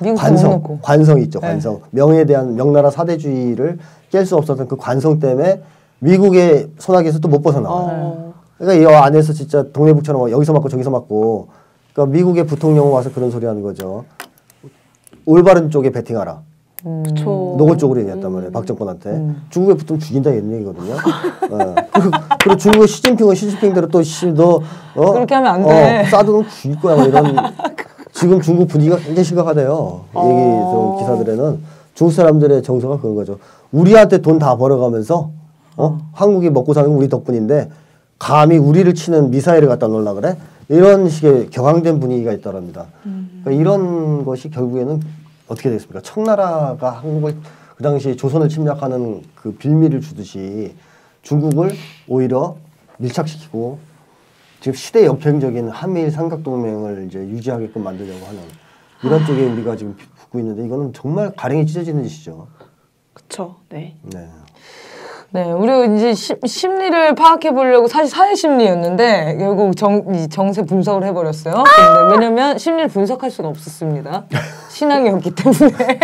관성 있죠. 관성. 명예에 대한 명나라 사대주의를 깰 수 없었던 그 관성 때문에 미국의 손아귀에서 또 못 벗어나와요. 그러니까 이 안에서 진짜 동네북처럼 여기서 맞고 저기서 맞고 그러니까 미국의 부통령은 와서 그런 소리 하는 거죠. 올바른 쪽에 베팅하라. 노골 쪽으로 얘기했단 말이에요. 박정권한테. 중국에 붙으면 죽인다 이런 얘기거든요. 그리고 중국의 시진핑대로 또 너 그렇게 하면 안 돼. 사드는 죽일 거야 뭐 이런 지금 중국 분위기가 굉장히 심각하대요. 얘기 들은 기사들에는 중국 사람들의 정서가 그런 거죠. 우리한테 돈 다 벌어가면서 한국이 먹고 사는 건 우리 덕분인데 감히 우리를 치는 미사일을 갖다 놓으려 그래? 이런 식의 격앙된 분위기가 있더랍니다. 그러니까 이런 것이 결국에는 어떻게 되겠습니까? 청나라가 한국을 그 당시 조선을 침략하는 그 빌미를 주듯이 중국을 오히려 밀착시키고 지금 시대 역행적인 한미일 삼각동맹을 이제 유지하게끔 만들려고 하는 이런 쪽에 우리가 지금 붙고 있는데 이거는 정말 가랭이 찢어지는 짓이죠. 그렇죠. 네. 네, 우리 이제 심리를 파악해 보려고 사실 사회 심리였는데 결국 정세 분석을 해버렸어요. 근데 왜냐면 심리를 분석할 수가 없었습니다. 신앙이 없기 때문에.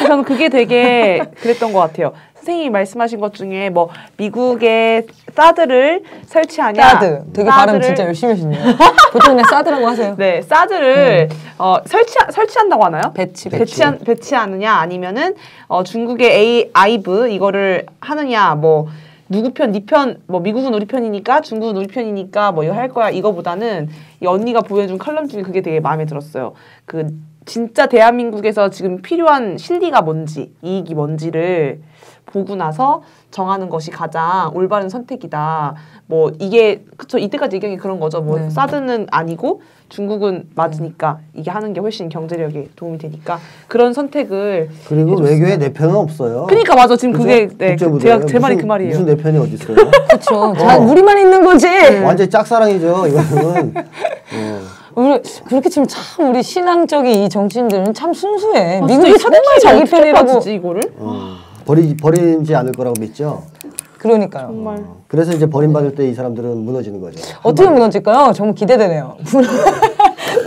저는 그게 되게 그랬던 것 같아요. 선생님이 말씀하신 것 중에 뭐 미국의 사드를 설치하냐. 사드. 되게 발음 진짜 열심히 하시네요. 보통 그냥 사드라고 하세요. 네, 사드를 설치한다고 하나요? 배치하느냐 아니면은 중국의 아이브 이거를 하느냐 뭐 누구 편, 니 편, 뭐 미국은 우리 편이니까 중국은 우리 편이니까 뭐 이거 할 거야 이거보다는 이 언니가 보여준 칼럼 중에 그게 되게 마음에 들었어요. 그 진짜 대한민국에서 지금 필요한 실리가 뭔지 이익이 뭔지를 보고 나서 정하는 것이 가장 올바른 선택이다. 뭐 이게 그쵸 이때까지 얘기한 게 그런 거죠. 뭐 사드는 아니고 중국은 맞으니까 이게 하는 게 훨씬 경제력에 도움이 되니까 그런 선택을 그리고 외교에 내 편은 없어요. 그러니까 맞아 지금 그게 네, 제 말이 그 말이에요. 무슨 내 편이 어디 있어요? 그렇죠. 우리만 있는 거지. 완전 짝사랑이죠 이거는. 우리 그렇게 치면 참 우리 신앙적인 이 정치인들은 참 순수해. 미국이 정말 자기 편이라고. 이거를? 버리지 않을 거라고 믿죠. 그러니까요. 정말. 그래서 이제 버림받을 때 이 사람들은 무너지는 거죠. 어떻게 무너질까요? 정말 기대되네요.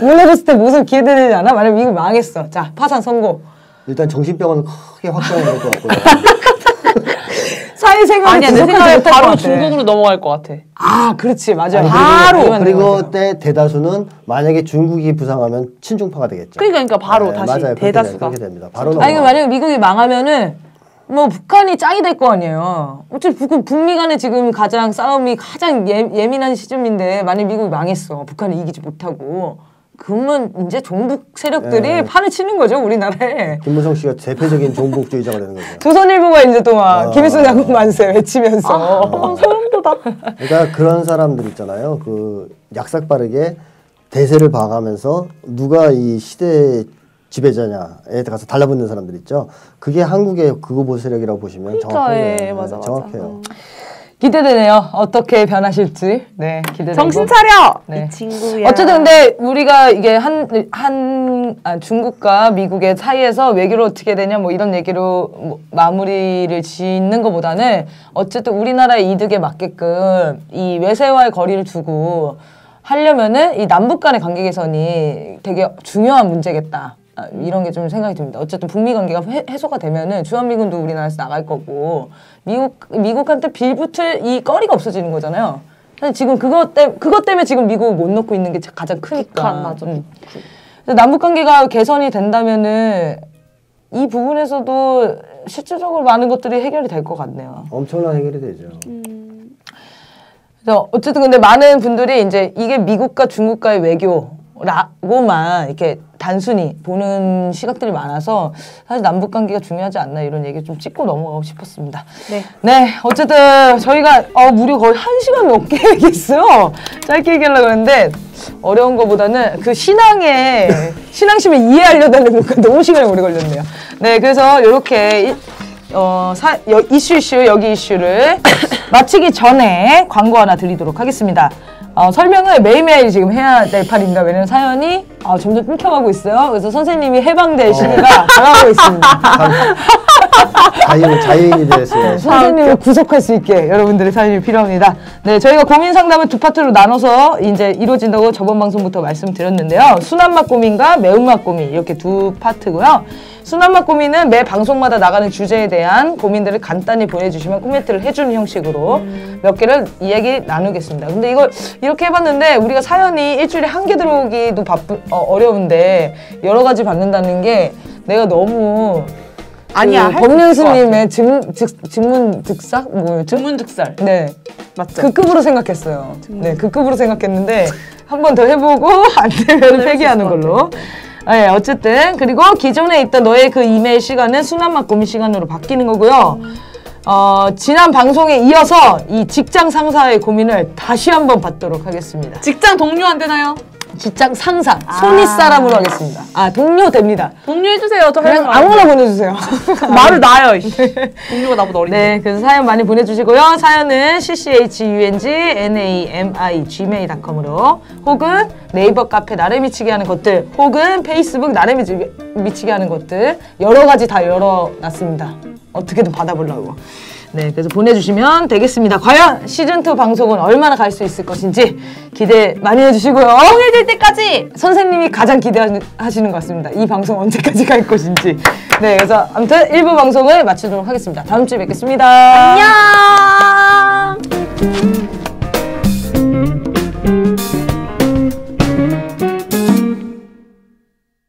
무너졌을 때 무슨 기대되지 않아? 만약 미국 망했어. 자, 파산 선고. 일단 정신병원은 크게 확장해야 될 것 같고요. 사회생활 아니야 내 생각에 바로 중국으로 넘어갈 것 같아. 아, 그렇지, 맞아요. 그리고 때 대다수는 만약에 중국이 부상하면 친중파가 되겠죠. 그러니까 바로 네, 다시 맞아요. 대다수가. 그렇게 됩니다. 바로 아니 만약에 미국이 망하면은 뭐 북한이 짱이 될 거 아니에요. 어차피 북미 간에 지금 가장 싸움이 가장 예민한 시점인데 만약 미국이 망했어. 북한이 이기지 못하고. 그러면 이제 종북 세력들이 판을 치는 거죠 우리나라에. 김무성 씨가 대표적인 종북주의자가 되는 거죠. 조선일보가 이제 또 막 김일성 장군 만세 외치면서 소름 돋아. 그러니까 그런 사람들 있잖아요. 그 약삭 빠르게 대세를 봐가면서 누가 이 시대 지배자냐에 가서 달라붙는 사람들 있죠. 그게 한국의 극우보수 세력이라고 보시면 정확해요. 맞아. 정확해요. 기대되네요. 어떻게 변하실지. 네, 기대되고. 정신 차려! 네. 이 친구야. 어쨌든 근데 우리가 이게 중국과 미국의 사이에서 외교로 어떻게 되냐 뭐 이런 얘기로 뭐 마무리를 짓는 것보다는 어쨌든 우리나라의 이득에 맞게끔 이 외세와의 거리를 두고 하려면은 이 남북 간의 관계 개선이 되게 중요한 문제겠다. 이런 게 좀 생각이 듭니다. 어쨌든 북미 관계가 해소가 되면은 주한미군도 우리나라에서 나갈 거고 미국한테 빌붙을 이 거리가 없어지는 거잖아요. 사실 지금 그것 때문에 지금 미국을 못 넣고 있는 게 가장 크니까. 맞아. 남북 관계가 개선이 된다면은 이 부분에서도 실질적으로 많은 것들이 해결이 될 것 같네요. 엄청난 해결이 되죠. 그래서 어쨌든 근데 많은 분들이 이제 이게 미국과 중국과의 외교라고만 이렇게 단순히 보는 시각들이 많아서 사실 남북 관계가 중요하지 않나 이런 얘기 좀 짚고 넘어가고 싶었습니다. 네, 어쨌든 저희가 무려 거의 1시간 넘게 얘기했어요. 짧게 얘기하려고 했는데 어려운 것보다는 그 신앙심을 이해하려다 보니까 너무 시간이 오래 걸렸네요. 네, 그래서 이렇게 여기 이슈를 마치기 전에 광고 하나 드리도록 하겠습니다. 설명을 매일매일 지금 해야 될 판입니다. 왜냐면 사연이 점점 끊겨가고 있어요. 그래서 선생님이 해방될 시기가 다가오고 있습니다. 자유인이 됐어요. 선생님을 구속할 수 있게 여러분들의 사연이 필요합니다. 네, 저희가 고민 상담을 두 파트로 나눠서 이제 이루어진다고 저번 방송부터 말씀드렸는데요. 순한맛 고민과 매운맛 고민 이렇게 두 파트고요. 순한맛 고민은 매 방송마다 나가는 주제에 대한 고민들을 간단히 보내주시면 코멘트를 해주는 형식으로 몇 개를 이야기 나누겠습니다. 근데 이걸 이렇게 해봤는데 우리가 사연이 일주일에 한 개 들어오기도 어려운데 여러 가지 받는다는 게 내가 너무 아니야. 법륜스님의 증문득삭? 뭐였죠? 증문득살. 네. 맞죠? 그 급으로 생각했어요. 네, 그 급으로 생각했는데 한 번 더 해보고 안 되면 폐기하는 걸로. 네, 어쨌든 그리고 기존에 있던 너의 그 이메일 시간은 순한맛 고민 시간으로 바뀌는 거고요. 지난 방송에 이어서 이 직장 상사의 고민을 다시 한번 받도록 하겠습니다. 직장 동료한테나요? 직장 상사, 손윗 사람으로 하겠습니다. 아, 동료 됩니다. 동료 해주세요. 저 그냥 아무나 보내주세요. 말을 놔요. 동료가 나보다 어린데. 네, 그래서 사연 많이 보내주시고요. 사연은 cchung@gmail.com으로 혹은 네이버 카페 나를 미치게 하는 것들 혹은 페이스북 나를 미치게 하는 것들 여러 가지 다 열어놨습니다. 어떻게든 받아보려고. 네, 그래서 보내주시면 되겠습니다. 과연 시즌2 방송은 얼마나 갈 수 있을 것인지 기대 많이 해주시고요. 통일될 때까지! 선생님이 가장 기대하시는 것 같습니다. 이 방송 언제까지 갈 것인지. 네, 그래서 아무튼 1부 방송을 마치도록 하겠습니다. 다음 주에 뵙겠습니다. 안녕!